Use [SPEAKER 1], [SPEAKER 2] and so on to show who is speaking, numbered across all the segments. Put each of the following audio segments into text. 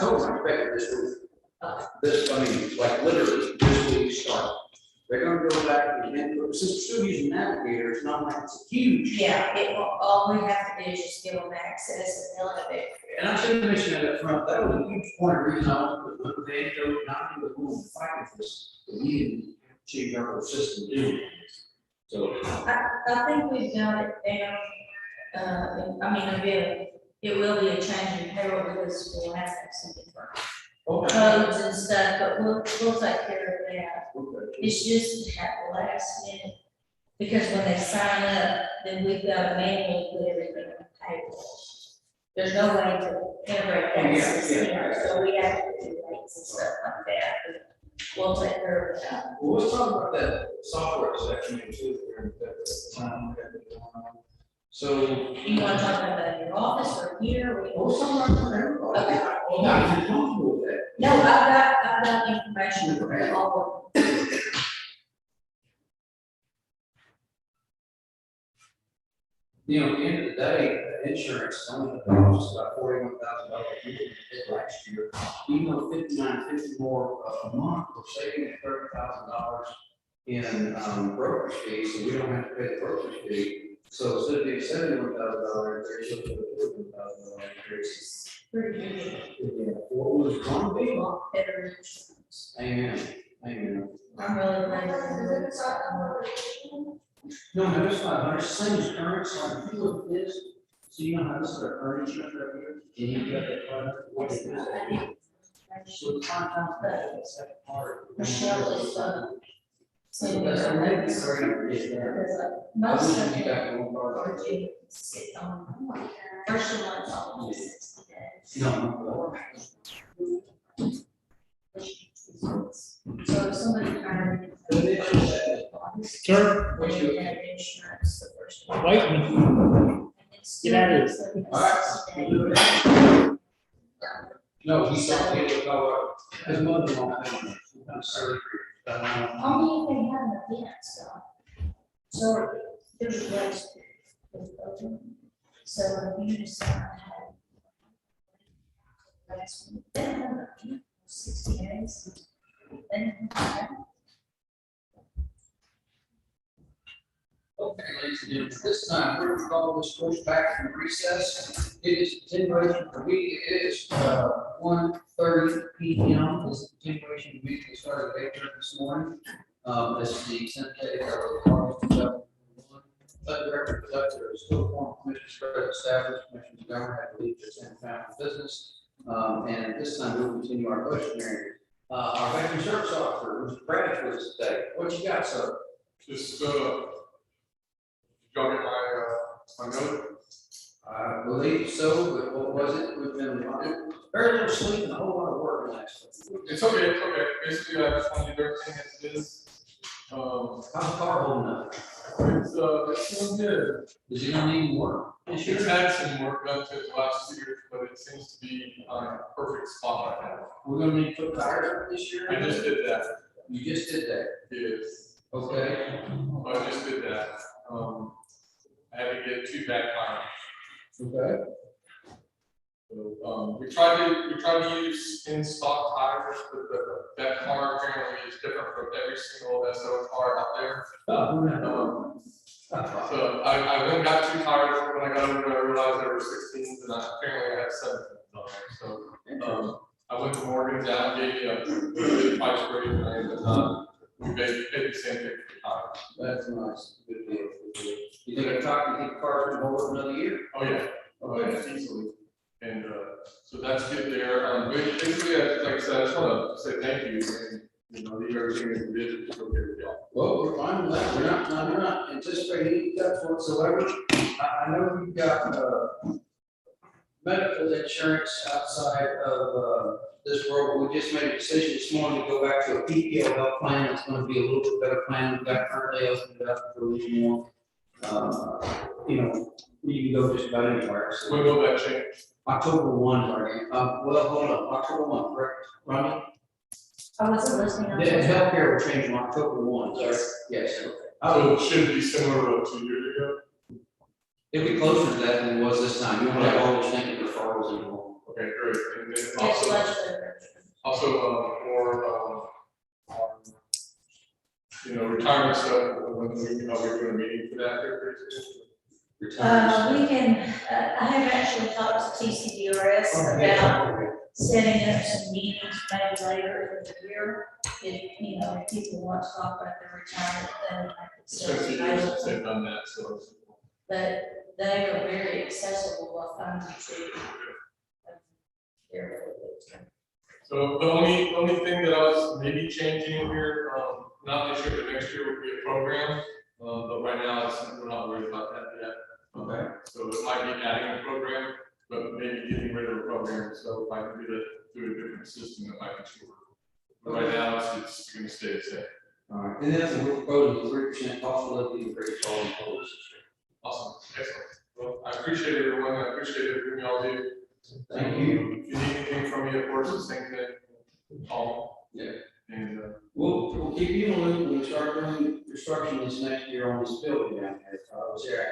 [SPEAKER 1] told them, I expect this week. I mean, like literally, this week start. They're gonna go back and since we're still using Navigator, it's not like it's a huge.
[SPEAKER 2] Yeah, all we have to do is just give them access and they'll have it.
[SPEAKER 1] And I should have mentioned that up front, that was a huge point of reason I wanted to put the antidote, not even going to fight for this, but we didn't change our whole system to do it. So.
[SPEAKER 2] I think we've got it down, I mean, it will be a change in payroll because we'll have to have some different codes and stuff, but we'll take care of that.
[SPEAKER 1] Okay.
[SPEAKER 2] It's just at the last minute, because when they sign up, then we've got to manually put everything on payroll. There's no way to integrate that system, so we have to do rates and stuff like that, but we'll take care of that.
[SPEAKER 1] Well, let's talk about that software section too, during that time. So.
[SPEAKER 2] You want to talk about that in your office or here? Or
[SPEAKER 1] Well, somewhere.
[SPEAKER 2] Okay.
[SPEAKER 1] Well, now, you're comfortable with that.
[SPEAKER 2] No, I've got information for all of them.
[SPEAKER 1] You know, at the end of the day, the insurance only costs about $41,000 last year. Even though $59.50 more a month, we're saving at $30,000 in brokerage fees, so we don't have to pay the brokerage fee. So instead of being $71,000 increase, it'll be $41,000 increase.
[SPEAKER 2] Pretty good.
[SPEAKER 1] Yeah, what was one big one?
[SPEAKER 2] Better insurance.
[SPEAKER 1] Amen. Amen.
[SPEAKER 2] I'm really glad that it's
[SPEAKER 1] No, it's not, it's the same as current, so I feel like this, so you know how this is our current insurance right here, and you got that product, what it is. So it's not the second part.
[SPEAKER 2] Michelle is,
[SPEAKER 1] So that's what made me sorry to forget that.
[SPEAKER 2] most
[SPEAKER 1] I
[SPEAKER 2] of
[SPEAKER 1] wish you
[SPEAKER 2] them
[SPEAKER 1] got one
[SPEAKER 2] are
[SPEAKER 1] part.
[SPEAKER 2] due sit on, first of all, it's 60 days.
[SPEAKER 1] No.
[SPEAKER 2] So if somebody hired.
[SPEAKER 3] Sir?
[SPEAKER 2] When you have insurance, the first one.
[SPEAKER 3] Wait a minute. Get out of
[SPEAKER 2] here.
[SPEAKER 1] No, he saw it go up, his mother-in-law, had surgery.
[SPEAKER 2] Only if they have an event, so there's a place. So if you decide. Last week, then 60 days. Then.
[SPEAKER 1] Okay, ladies and gentlemen, this time we're going to call this course back from recess. It is continuation for me. It is 1:30 p.m. This is continuation of meeting that started at 8:30 this morning. This is the consent day of August 2021. Let the record reflect there is still form commissioners present established, commissioners government have to leave their same family business. And this time we'll continue our budget hearing. Our veteran service officer, Mr. Brad, with us today. What you got, sir?
[SPEAKER 4] Just, y'all get my note?
[SPEAKER 1] I believe so, but what was it? We've been very little sleep and a whole lot of work last week.
[SPEAKER 4] It's okay, it's okay. Basically, I just want to do everything as it is.
[SPEAKER 1] How's the car holding up?
[SPEAKER 4] It's feeling good.
[SPEAKER 1] Is it gonna need more this
[SPEAKER 4] It's
[SPEAKER 1] year?
[SPEAKER 4] had some work done to it the last 2 years, but it seems to be on a perfect spot right now.
[SPEAKER 1] We're gonna need to put tires on this year?
[SPEAKER 4] I just did that.
[SPEAKER 1] You just did that,
[SPEAKER 4] Yes.
[SPEAKER 1] okay?
[SPEAKER 4] I just did that. I had to get 2 back tires.
[SPEAKER 1] Okay.
[SPEAKER 4] So, we tried to use in stock tires, but that car apparently is different from every single SO car out there. So I went and got 2 tires, when I got over there, I realized there were 16s, and apparently I had 17s on there, so, I went to Morgan's, Alan gave me a good price for it, and, we paid the same thing for the tires.
[SPEAKER 1] That's nice, good deal, good deal. You think the car's gonna hold another year?
[SPEAKER 4] Oh, yeah,
[SPEAKER 1] Okay.
[SPEAKER 4] easily, and, so that's good there, basically, like I said, I just wanna say thank you, and, you know, leave everything as it is, just go get it done.
[SPEAKER 1] Well, we're fine with that, we're not anticipating any cuts whatsoever. I know we've got, medical insurance outside of, this world. We just made a decision this morning to go back to a PPO health plan. It's gonna be a little bit better plan. We've got currently opened it up for a little more. You know, you can go just about anywhere. So
[SPEAKER 4] When will that change?
[SPEAKER 1] October 1, right? Well, hold on, October 1, correct, Ronnie?
[SPEAKER 2] I wasn't listening.
[SPEAKER 1] The healthcare will change on October 1, sorry. Yes, okay.
[SPEAKER 4] So it should be similar to 2 years ago?
[SPEAKER 1] It'll be closer to that than it was this time. You won't have all those thinking referrals anymore.
[SPEAKER 4] Okay, great. And then
[SPEAKER 2] Yes,
[SPEAKER 4] also,
[SPEAKER 2] much better.
[SPEAKER 4] for, retirement stuff, when we, we're doing a meeting for that here pretty soon.
[SPEAKER 2] We can, I have actually talked to TCDRS about setting up some meetings maybe later in the year. If people want to talk about their retirement, then I could
[SPEAKER 4] It's
[SPEAKER 2] set
[SPEAKER 4] been
[SPEAKER 2] it
[SPEAKER 4] 2 years since
[SPEAKER 2] available.
[SPEAKER 4] they've done that, so.
[SPEAKER 2] But they are very accessible, I find to. They're really good.
[SPEAKER 4] So the only thing that I was maybe changing here, not this year, but next year would be a program. But right now, we're not worried about that yet.
[SPEAKER 1] Okay.
[SPEAKER 4] So it might be adding a program, but maybe getting rid of a program, so if I can do it through a different system, it might be cheaper. But right now, it's gonna stay the same.
[SPEAKER 1] All right, and then we're proposing 3% cost of living increase for all employees.
[SPEAKER 4] Awesome, excellent. Well, I appreciate everyone, I appreciate everything y'all do.
[SPEAKER 1] Thank you.
[SPEAKER 4] If you need anything from me, of course, the same thing, call.
[SPEAKER 1] Yeah.
[SPEAKER 4] And,
[SPEAKER 1] We'll keep you in the loop when we start doing construction this next year on this building down there.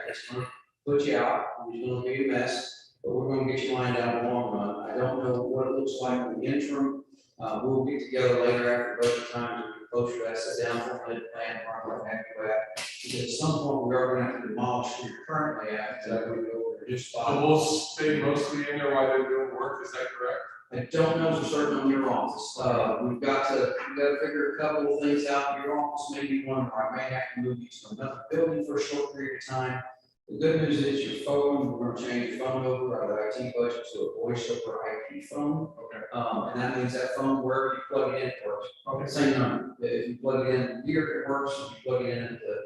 [SPEAKER 1] It's gonna put you out, it's gonna be a mess, but we're gonna get you lined out in the long run. I don't know what it looks like in the interim. We'll get together later after budget time, to get closer to that, sit down, formulate a plan, what have you at. Because at some point, we are gonna have to demolish where you're currently at, so that we go over just
[SPEAKER 4] so
[SPEAKER 1] fine.
[SPEAKER 4] we'll stay mostly in there while they're doing work, is that correct?
[SPEAKER 1] I don't know for certain on your office. We've got to figure a couple of things out. Your office may be one where I may have to move you to another building for a short period of time. The good news is your phone, we're gonna change your phone over out of the IT budget to a voice over IP phone.
[SPEAKER 4] Okay.
[SPEAKER 1] And that means that phone, wherever you plug it in, it works. Same number. If you plug it in here, it works. If you plug it in at the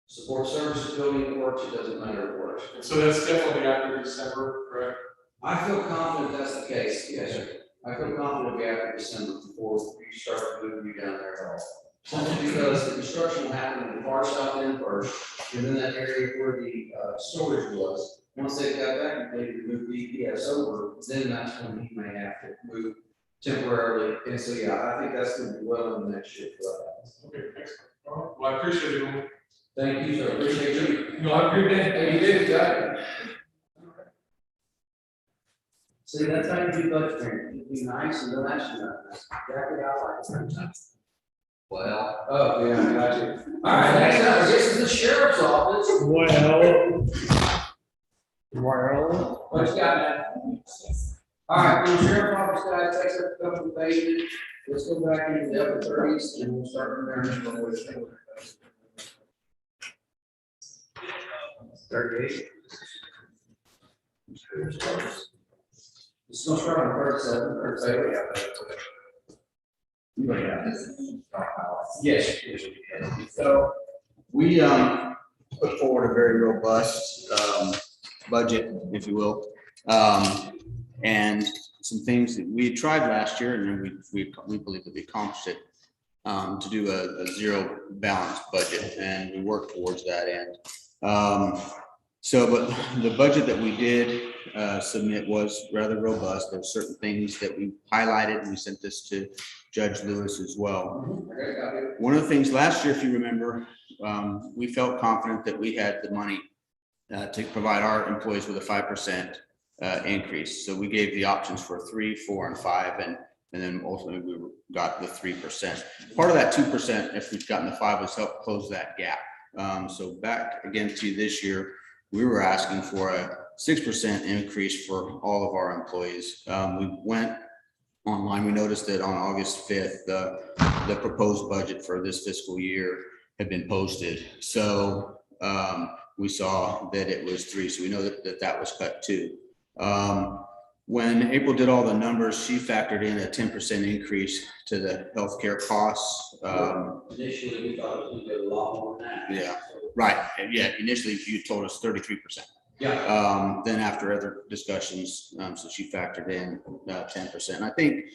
[SPEAKER 1] support services building, it works. It doesn't matter, it works.
[SPEAKER 4] And so that's definitely after December, correct?
[SPEAKER 1] I feel confident that's the case, yes, sir. I feel confident it'll be after December before we start moving you down there at all. Simply because the construction will happen in the far south end first, and then that area where the storage was. Once they've got that, they move DPS over, then that's when he may have to move temporarily. And so, yeah, I think that's gonna be well in the next year for that.
[SPEAKER 4] Okay, excellent. All right, well, I appreciate it.
[SPEAKER 1] Thank you, sir. Appreciate you.
[SPEAKER 4] No, I agree.
[SPEAKER 1] Hey, you did, got it. See, that's how you do budgeting. You be nice and don't ask you nothing. That's exactly how I like it. Well, oh, yeah, I got you. All right, next up, this is the sheriff's office.
[SPEAKER 3] Well,
[SPEAKER 1] What you got, man? All right, the sheriff's office guy takes up a couple of pages. Let's go back into the upper 30s and we'll start from there. 38. It's gonna start on 37, or say, you already have this. Yes.
[SPEAKER 5] So we put forward a very robust budget, if you will. And some things that we tried last year, and then we believe that we accomplished it, to do a zero balance budget, and we worked towards that end. But the budget that we did submit was rather robust. There were certain things that we highlighted, and we sent this to Judge Lewis as well. One of the things last year, if you remember, we felt confident that we had the money to provide our employees with a 5% increase. So we gave the options for 3, 4, and 5, and then ultimately we got the 3%. Part of that 2%, if we'd gotten the 5, was help close that gap. So back again to this year, we were asking for a 6% increase for all of our employees. We went online. We noticed that on August 5th, the proposed budget for this fiscal year had been posted. So we saw that it was 3. So we know that was cut too. When April did all the numbers, she factored in a 10% increase to the healthcare costs.
[SPEAKER 1] Initially, we thought it was gonna be a lot more than that.
[SPEAKER 5] Yeah, right. And yeah, initially you told us 33%.
[SPEAKER 1] Yeah.
[SPEAKER 5] Then after other discussions, so she factored in 10%. And I think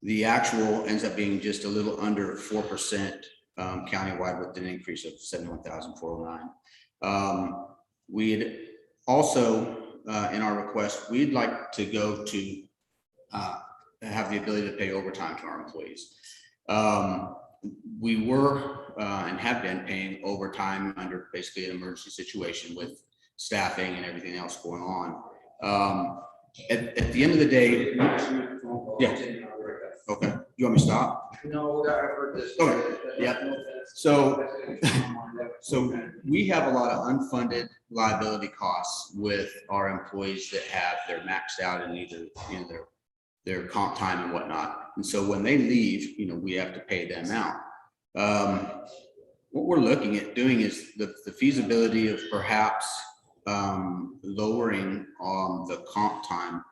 [SPEAKER 5] the actual ends up being just a little under 4% countywide, with an increase of 71,409. We'd also, in our request, we'd like to go to have the ability to pay overtime to our employees. We were and have been paying overtime under basically an emergency situation with staffing and everything else going on. at the end of the day, Yeah. okay, you want me to stop?
[SPEAKER 1] No, we gotta heard this.
[SPEAKER 5] Okay, yeah. So we have a lot of unfunded liability costs with our employees that have, they're maxed out in either, their comp time and whatnot. And so when they leave, we have to pay them out. What we're looking at doing is the feasibility of perhaps lowering the comp time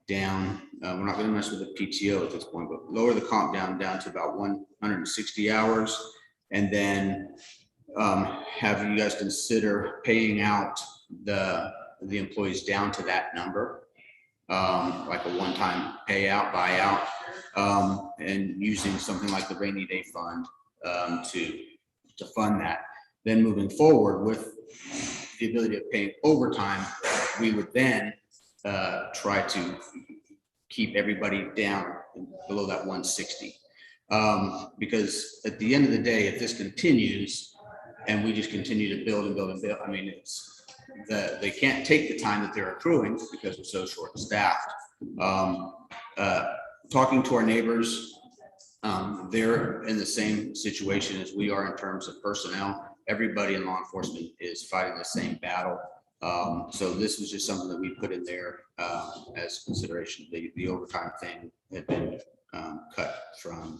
[SPEAKER 5] down. We're not gonna mess with the PTO at this point, but lower the comp down to about 160 hours. And then have you guys consider paying out the employees down to that number, like a one-time payout, buyout, and using something like the rainy day fund to fund that. Then moving forward with the ability of paying overtime, we would then try to keep everybody down below that 160. Because at the end of the day, if this continues and we just continue to build and build and build, I mean, they can't take the time that they're accruing because we're so short staffed. Talking to our neighbors, they're in the same situation as we are in terms of personnel. Everybody in law enforcement is fighting the same battle. So this was just something that we put in there as consideration. The overtime thing had been cut from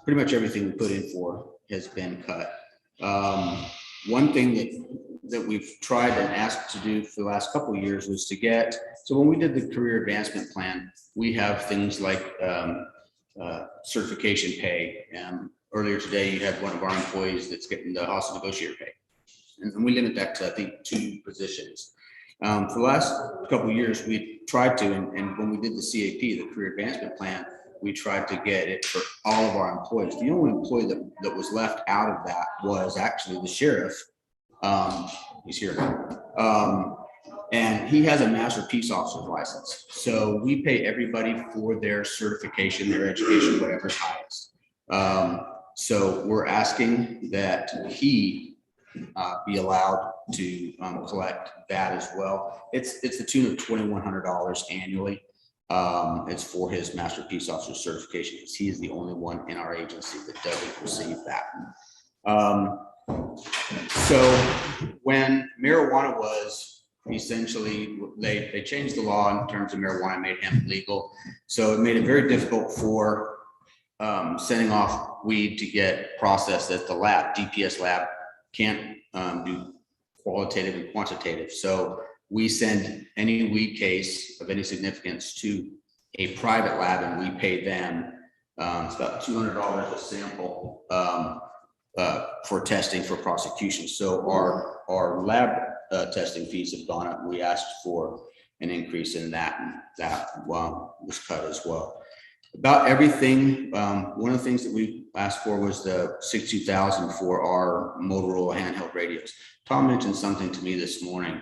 [SPEAKER 5] pretty much everything we put in for has been cut. One thing that we've tried and asked to do for the last couple of years was to get, so when we did the career advancement plan, we have things like certification pay. Earlier today, you had one of our employees that's getting the hostage negotiator pay. And we limit that to, I think, 2 positions. For the last couple of years, we tried to, and when we did the CAP, the career advancement plan, we tried to get it for all of our employees. The only employee that was left out of that was actually the sheriff. He's here. And he has a master peace officer's license. So we pay everybody for their certification, their education, whatever's highest. So we're asking that he be allowed to collect that as well. It's the tune of $2,100 annually. It's for his master peace officer certification, because he is the only one in our agency that doesn't receive that. So when marijuana was essentially, they changed the law in terms of marijuana, made hemp legal. So it made it very difficult for sending off weed to get processed at the lab. DPS lab can't do qualitative and quantitative. So we send any weed case of any significance to a private lab and we pay them. It's about $200 a sample for testing for prosecution. So our lab testing fees have gone up. We asked for an increase in that, and that was cut as well. About everything, one of the things that we asked for was the $60,000 for our Motorola handheld radios. Tom mentioned something to me this morning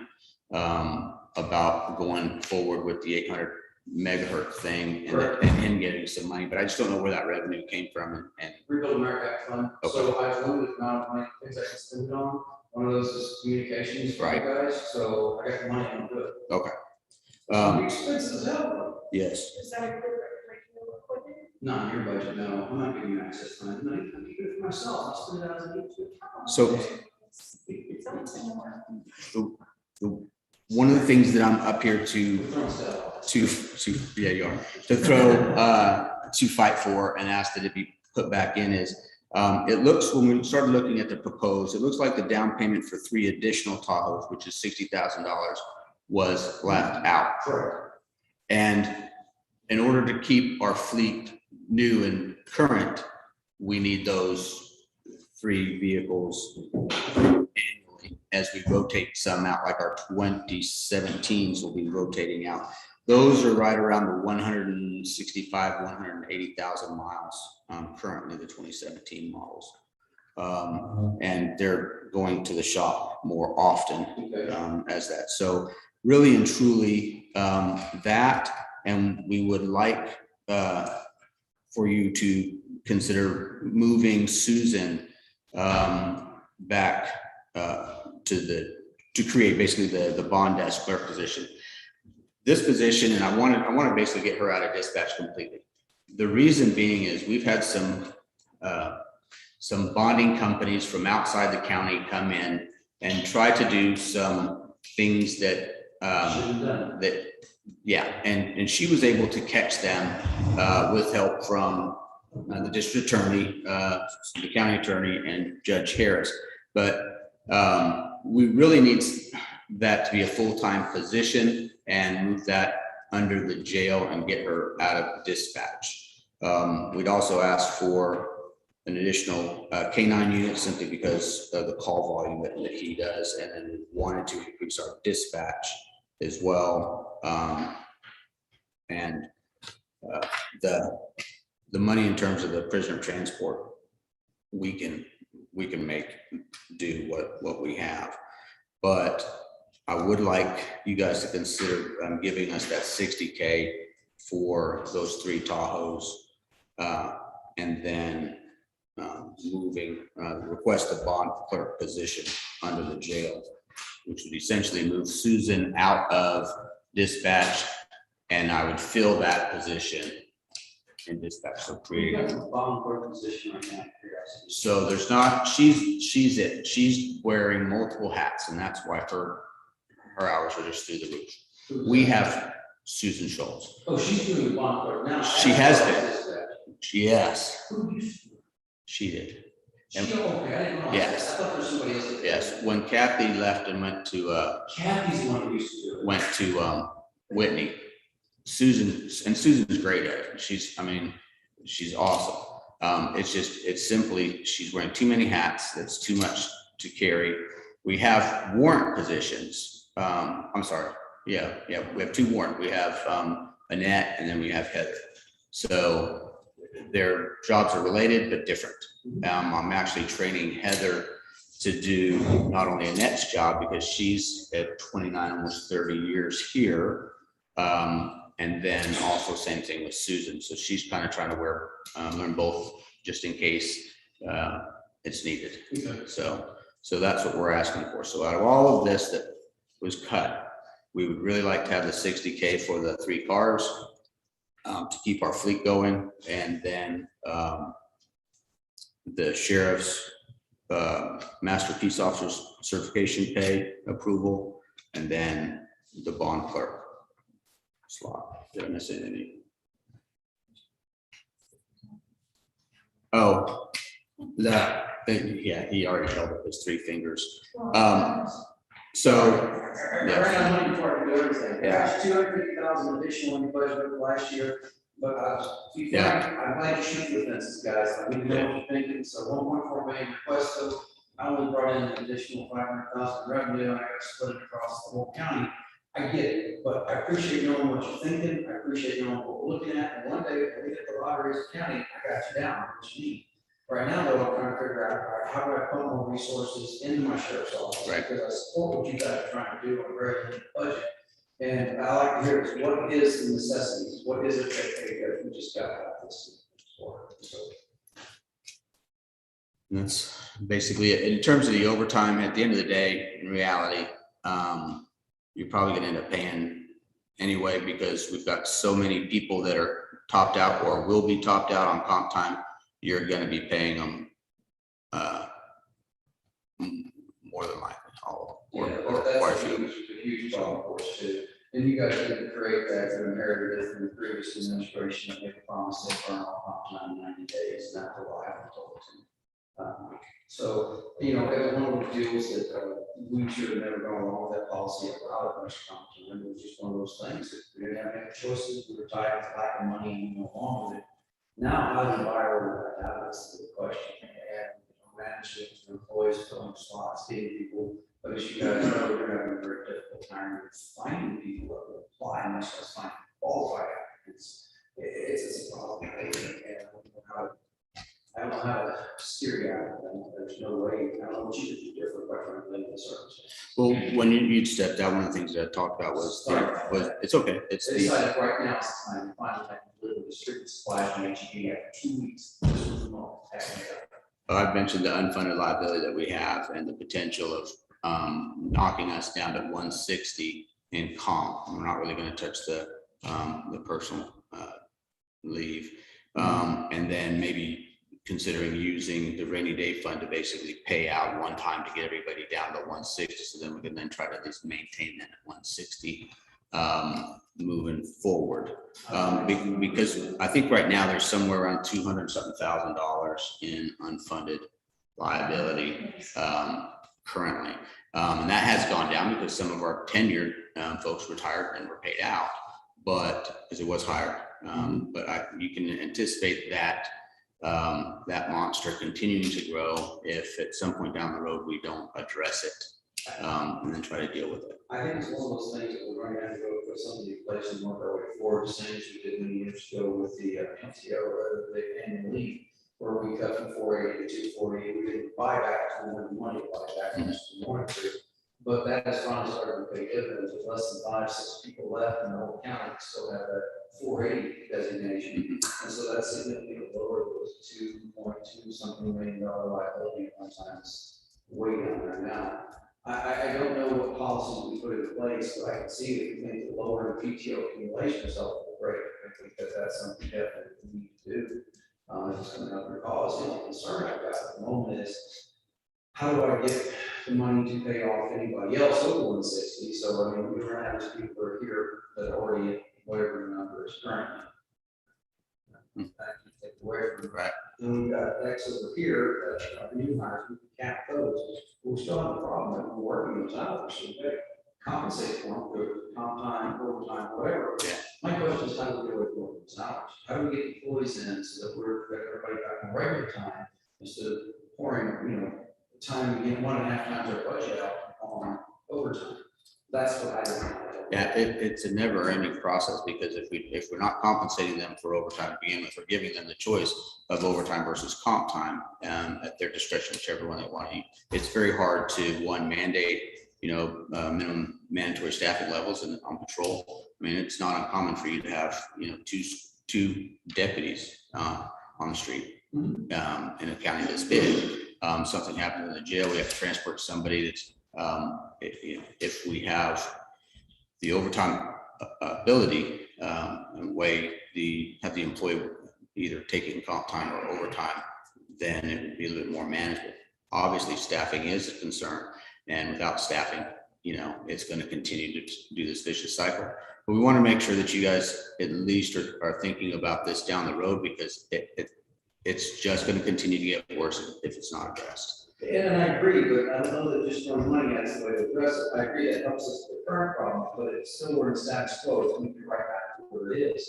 [SPEAKER 5] about going forward with the 800 megahertz thing and him getting some money, but I just don't know where that revenue came from. And
[SPEAKER 1] Rebuild America Act Fund.
[SPEAKER 5] Okay.
[SPEAKER 1] So I limited amount of money, things I can spend it on. One of those is communications for you guys, so I got the money, I'm good.
[SPEAKER 5] okay.
[SPEAKER 1] Expenses out.
[SPEAKER 5] Yes.
[SPEAKER 2] Is that equipment?
[SPEAKER 1] Not in your budget, no. I'm not giving you access to money. I'm keeping it for myself. I'll spend it as I need to.
[SPEAKER 5] So one of the things that I'm up here to yeah, you are, to throw to fight for and ask that it be put back in is it looks, when we started looking at the proposed, it looks like the down payment for 3 additional Tahoes, which is $60,000, was left out.
[SPEAKER 1] Correct.
[SPEAKER 5] And in order to keep our fleet new and current, we need those 3 vehicles annually as we rotate some out, like our 2017s will be rotating out. Those are right around the 165, 180,000 miles currently, the 2017 models. And they're going to the shop more often as that. So really and truly that, and we would like for you to consider moving Susan back to create basically the bond desk clerk position. this position, and I want to basically get her out of dispatch completely. The reason being is we've had some bonding companies from outside the county come in and try to do some things that, and she was able to catch them with help from the district attorney, the county attorney, and Judge Harris. But we really need that to be a full-time position and move that under the jail and get her out of dispatch. We'd also ask for an additional K-9 unit simply because of the call volume that he does, and then wanted to increase our dispatch as well. And the money in terms of the prisoner transport, we can make do what we have. But I would like you guys to consider giving us that $60K for those 3 Tahoes, and then moving request a bond clerk position under the jail, which would essentially move Susan out of dispatch, and I would fill that position in dispatch. So creating
[SPEAKER 1] a bond clerk position right now.
[SPEAKER 5] so there's not, she's wearing multiple hats, and that's why her hours are just through the roof. We have Susan Schultz.
[SPEAKER 1] Oh, she's doing the bond clerk now.
[SPEAKER 5] She has been. Yes, she did.
[SPEAKER 1] She, okay, I didn't know.
[SPEAKER 5] Yes.
[SPEAKER 1] I thought there was somebody else. that-
[SPEAKER 5] Yes, when Kathy left and went to
[SPEAKER 1] Kathy's the one who used to do it.
[SPEAKER 5] Whitney, Susan's great at it. She's awesome. It's simply, she's wearing too many hats. That's too much to carry. We have warrant positions. I'm sorry. Yeah, we have 2 warrant. We have Annette, and then we have Heather. So their jobs are related but different. I'm actually training Heather to do not only Annette's job, because she's at 29, almost 30 years here. And then also same thing with Susan. So she's kind of trying to learn both just in case it's needed.
[SPEAKER 1] Okay.
[SPEAKER 5] So that's what we're asking for. So out of all of this that was cut, we would really like to have the $60K for the 3 cars to keep our fleet going. And then the sheriff's master peace officer's certification pay approval, and then the bond clerk slot. Did I miss anything? Oh, he already held up his 3 fingers. So, yeah.
[SPEAKER 1] Right now, money before I can do everything.
[SPEAKER 5] Yeah.
[SPEAKER 1] There's 250,000 additional in the budget last year, but I'm glad you shoot the fences, guys. I mean, you know what you're thinking, so 1.4 million requests, so I only brought in an additional 500,000 revenue, and I got to split it across the whole county. I get it, but I appreciate knowing what you're thinking, I appreciate knowing what we're looking at, and one day, when we get the lotteries county, I got you down, what you need. Right now, though, I'm trying to figure out, all right, how do I put more resources into my sheriff's office?
[SPEAKER 5] Right.
[SPEAKER 1] Because I support what you guys are trying to do on a very limited budget. And I like to hear is what is the necessities? What is it that we just got to have this for? So,
[SPEAKER 5] and that's basically it. In terms of the overtime, at the end of the day, in reality, you're probably gonna end up paying anyway, because we've got so many people that are topped out or will be topped out on comp time. You're gonna be paying them more than likely, all
[SPEAKER 1] yeah,
[SPEAKER 5] or
[SPEAKER 1] that's
[SPEAKER 5] quite a
[SPEAKER 1] a
[SPEAKER 5] few.
[SPEAKER 1] huge problem for us too. And you guys didn't create that, you inherited it from the previous administration that made a promise they burn all comp time in 90 days, and that's what I haven't told them. So, you know, it was one of the deals that we should have never gone along with that policy of allowed a bunch of comp time. It was just one of those things that we didn't have any choices. We were tied to lack of money and we went along with it. Now, how do you viral that out? That's the question. And management, employees filling slots, getting people. But as you guys know, we're having a very difficult time with finding people that will apply, and much less find qualified applicants. It's a problem. And I don't know how to steer you out of them. There's no way. I don't know what you could do different by trying to limit the circumstances.
[SPEAKER 5] Well, when you'd stepped out, one of the things that I talked about was it's okay. It's
[SPEAKER 1] They
[SPEAKER 5] the,
[SPEAKER 1] decided right now it's time to finally deliver the strict supplies from HEB after 2 weeks. This was the moment.
[SPEAKER 5] I've mentioned the unfunded liability that we have and the potential of knocking us down to 160 in comp. We're not really gonna touch the personal leave. And then maybe considering using the rainy day fund to basically pay out one time to get everybody down to 160, so then we can then try to at least maintain that at 160 moving forward. Because I think right now there's somewhere around $200,000 in unfunded liability currently. And that has gone down because some of our tenured folks retired and were paid out, but because it was higher. But you can anticipate that that monster continuing to grow if at some point down the road we don't address it and then try to deal with it.
[SPEAKER 1] I think it's one of those things that we're going to have to go put something in place and work our way forward, the same as we did many years ago with the PTO, the annual leave, where we cut from 480 to 240. We didn't buy back, we wanted money to buy back, we wanted to. But that has finally started to pay dividends with less than 5-6 people left in the whole county, still have that 480 designation. And so that's significantly lower, those 2.2 something $million liability at one time is way down there now. I don't know what policies we put in place, but I can see that we think the lower the PTO accumulation is helpful, right? I think that that's something definitely we need to do. It's going to help your cause. The only concern I've got at the moment is how do I get the money to pay off anybody else over 160? So I mean, we're going to have some people who are here that are already whatever the number is currently. Take away from
[SPEAKER 5] Right.
[SPEAKER 1] And we've got X over here, new hires, we can cap those. We still have a problem that we're working those hours, so we compensate for them, through comp time, overtime, whatever.
[SPEAKER 5] Yeah.
[SPEAKER 1] My question is how do we do it for those hours? How do we get employees in so that we're, that everybody back on regular time instead of pouring, time, 1.5 times our budget out on overtime? That's what I don't know.
[SPEAKER 5] Yeah, it's a never ending process because if we're not compensating them for overtime to begin with, we're giving them the choice of overtime versus comp time at their discretion, whichever one they want to use. It's very hard to mandate, minimum mandatory staffing levels and on patrol. I mean, it's not uncommon for you to have, two deputies on the street in a county this big. Something happens in the jail, we have to transport somebody that's, if we have the overtime ability and have the employee either taking comp time or overtime, then it would be a little more manageable. Obviously, staffing is a concern, and without staffing, it's going to continue to do this vicious cycle. But we want to make sure that you guys at least are thinking about this down the road, because it's just going to continue to get worse if it's not addressed.
[SPEAKER 1] And I agree, but I don't know that just throwing money at the way to address it. I agree that helps us with the current problem, but it's still we're in status quo. It's going to be right back to where it is.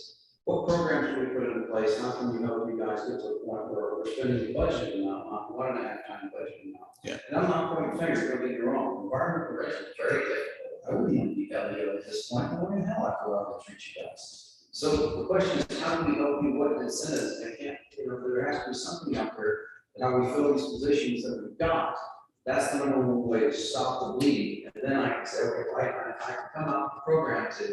[SPEAKER 1] What programs do we put into place? How can we help you guys get to a point where we're spending the budget amount, not 1.5 times budget amount?
[SPEAKER 5] Yeah.
[SPEAKER 1] And I'm not pointing fingers, don't get me wrong. Environmental prevention is very difficult. I wouldn't want to be LEO at this point. What in the hell I go out and treat you guys? So the question is, how do we help you? What incentives? They can't, there has to be something out there. How we fill these positions that we've got. That's the number one way to stop the bleeding. And then I can say, okay, well, I can come out with a program to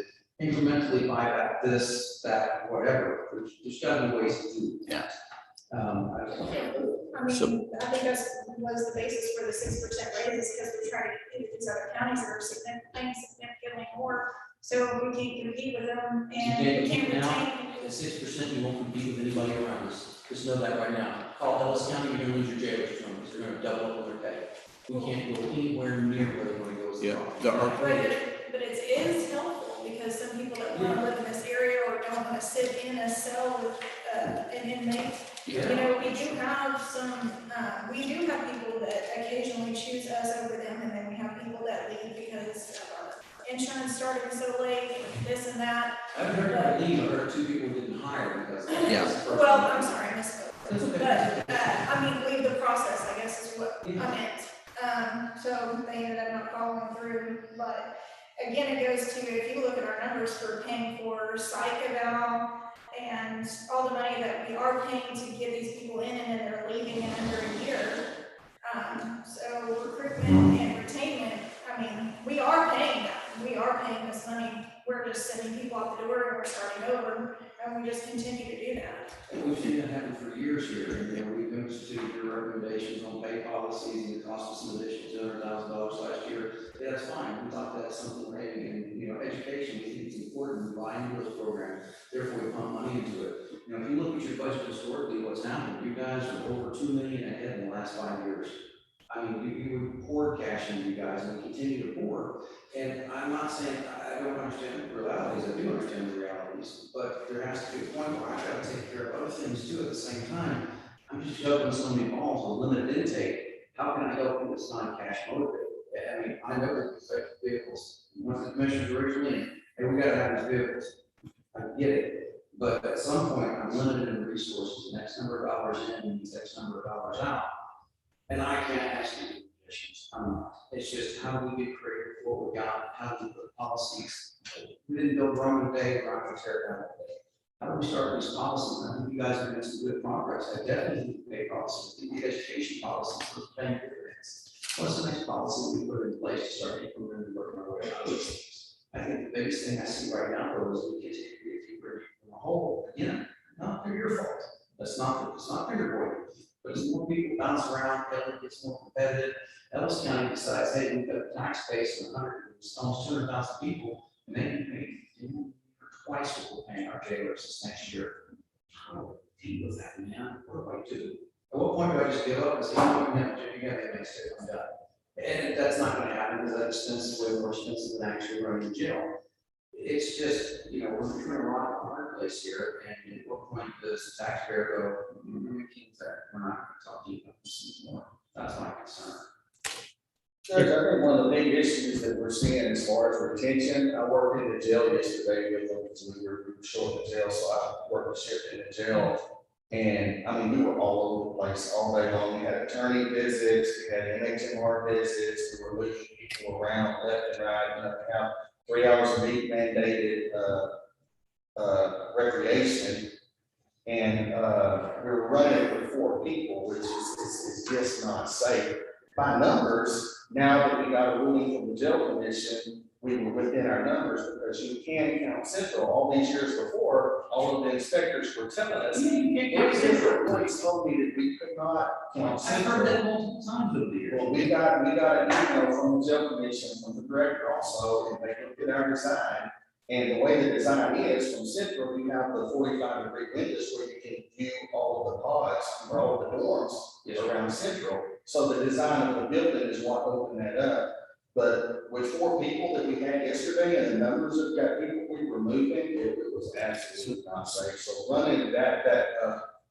[SPEAKER 1] incrementally buy back this, that, whatever. There's got to be ways to do that.
[SPEAKER 6] I think that's was the basis for the 6% raises, because we try to compete with these other counties that are significantly more. So we can't compete with them, and we can't retain.
[SPEAKER 1] At 6%, you won't compete with anybody around us. Just know that right now. Call Ellis County, you're gonna lose your jailers from us. They're gonna double up on their pay. We can't go anywhere near where they wanna go.
[SPEAKER 5] Yeah,
[SPEAKER 6] But it is helpful, because some people that want to live in this area or don't want to sit in a cell with an inmate.
[SPEAKER 1] Yeah.
[SPEAKER 6] We do have some, we do have people that occasionally choose us over them, and then we have people that leave because insurance started so late, and this and that.
[SPEAKER 1] I've heard that leave, I heard 2 people didn't hire because.
[SPEAKER 5] Yeah.
[SPEAKER 6] Well, I'm sorry, I misspoke.
[SPEAKER 1] That's okay.
[SPEAKER 6] But, leave the process, I guess is what I meant. So they ended up not following through, but again, it goes to, if you look at our numbers for paying for psych eval and all the money that we are paying to get these people in, and then they're leaving in under a year. So recruitment and retainment, we are paying that. We are paying this money. We're just sending people out the door and we're starting over. and we just continue to do that.
[SPEAKER 1] And we've seen that happen for years here, and, you know, we've instituted your recommendations on pay policies, and it cost us an additional $200,000 last year. Yeah, that's fine, we thought that's something maybe, and, you know, education, we think it's important, we buy into those programs, therefore we pump money into it. You know, if you look at your budget historically, what's happened, you guys are over 2 million ahead in the last 5 years. I mean, you poured cash into you guys, and we continue to pour. And I'm not saying, I don't understand the realities, I do understand the realities, but there has to be a point where I gotta take care of other things too at the same time. I'm just juggling so many balls with limited intake. How can I help you that's non-cash motivated? I mean, I know that it's like vehicles, once the commissioners originally, hey, we gotta have these vehicles. I get it, but at some point, I'm limited in resources, the next number of dollars in means X number of dollars out. And I can't ask you conditions, it's just how do we get creative with what we got, how do we put policies? We didn't build Rome today, we're not gonna tear it down today. How do we start these policies? I think you guys are making some good progress, I definitely need to make policies, the education policies, for paying dividends. What's the next policy we put in place to start implementing and working our way out of these things? I think the biggest thing I see right now, though, is we continue to get deeper in the hole, again, not through your fault, it's not through your point. But as more people bounce around, it gets more competitive. Ellis County decides, hey, we've got a tax base of almost 200,000 people, and maybe twice what we're paying our jailers this next year. How do we deal with that, man? What do I do? At what point do I just give up and say, oh, no, you got the next day, I'm done? And that's not gonna happen, because that expense is way more expensive than actually running the jail. It's just, you know, we're trying to rock a hard place here, and at what point does the taxpayer go, we're not gonna talk to you about this anymore? That's my concern.
[SPEAKER 3] Judge, I think one of the big issues that we're seeing as far as retention, I worked in the jail yesterday with them because we were short in the jail, so I worked a shift in the jail. And I mean, we were all over the place all day long. We had attorney visits, we had MHMR visits, we were moving people around left and right. You know, we have 3 hours a week mandated recreation. And we were running it with 4 people, which is just not safe. By numbers, now that we got a ruling from the jail commission, we were within our numbers because you can count Central. All these years before, all of the inspectors were telling us, you can't count Central. Police told me that we could not count
[SPEAKER 1] I've
[SPEAKER 3] Central.
[SPEAKER 1] heard that multiple times over the years.
[SPEAKER 3] Well, we got an email from the jail commission, from the director also, and they looked at our design. And the way the design is, from Central, we have the 45-degree windows where you can view all of the pods or all of the dorms around Central. So the design of the building is what opened that up. But with 4 people that we had yesterday and the numbers of people we were moving, it was absolutely not safe. So running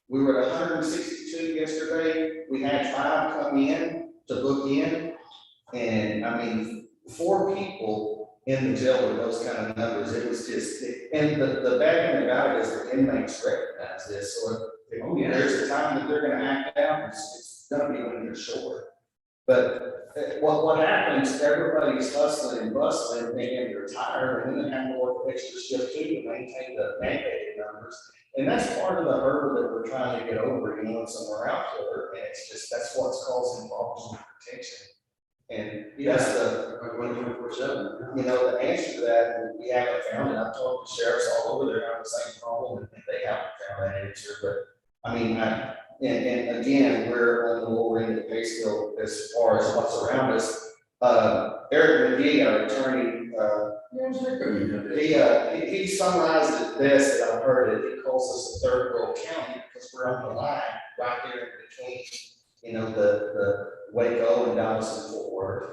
[SPEAKER 3] we were at 162 yesterday. We had 5 come in to book in. And I mean, 4 people in the jail with those kind of numbers, it was just, and the bad thing about it is the inmates recognize this. So if there's a time that they're gonna act out, it's gonna be when they're short. But what happens, everybody's hustling and bustling, and they're tired, and then they have to work extra shift too to maintain the mandated numbers. And that's part of the hurdle that we're trying to get over, you know, somewhere out there, and it's just, that's what's causing problems with retention. And that's the,
[SPEAKER 1] 24/7.
[SPEAKER 3] you know, the answer to that, we haven't found it. I've talked to sheriffs all over, they're having the same problem, and they haven't found that answer, but, I mean, and again, we're on the lower end of the pay scale as far as what's around us. Eric McGee, our attorney, he summarized it best that I've heard it. He calls us a third world county because we're on the line right there in between, you know, the Waco and Dallas and Fort Worth.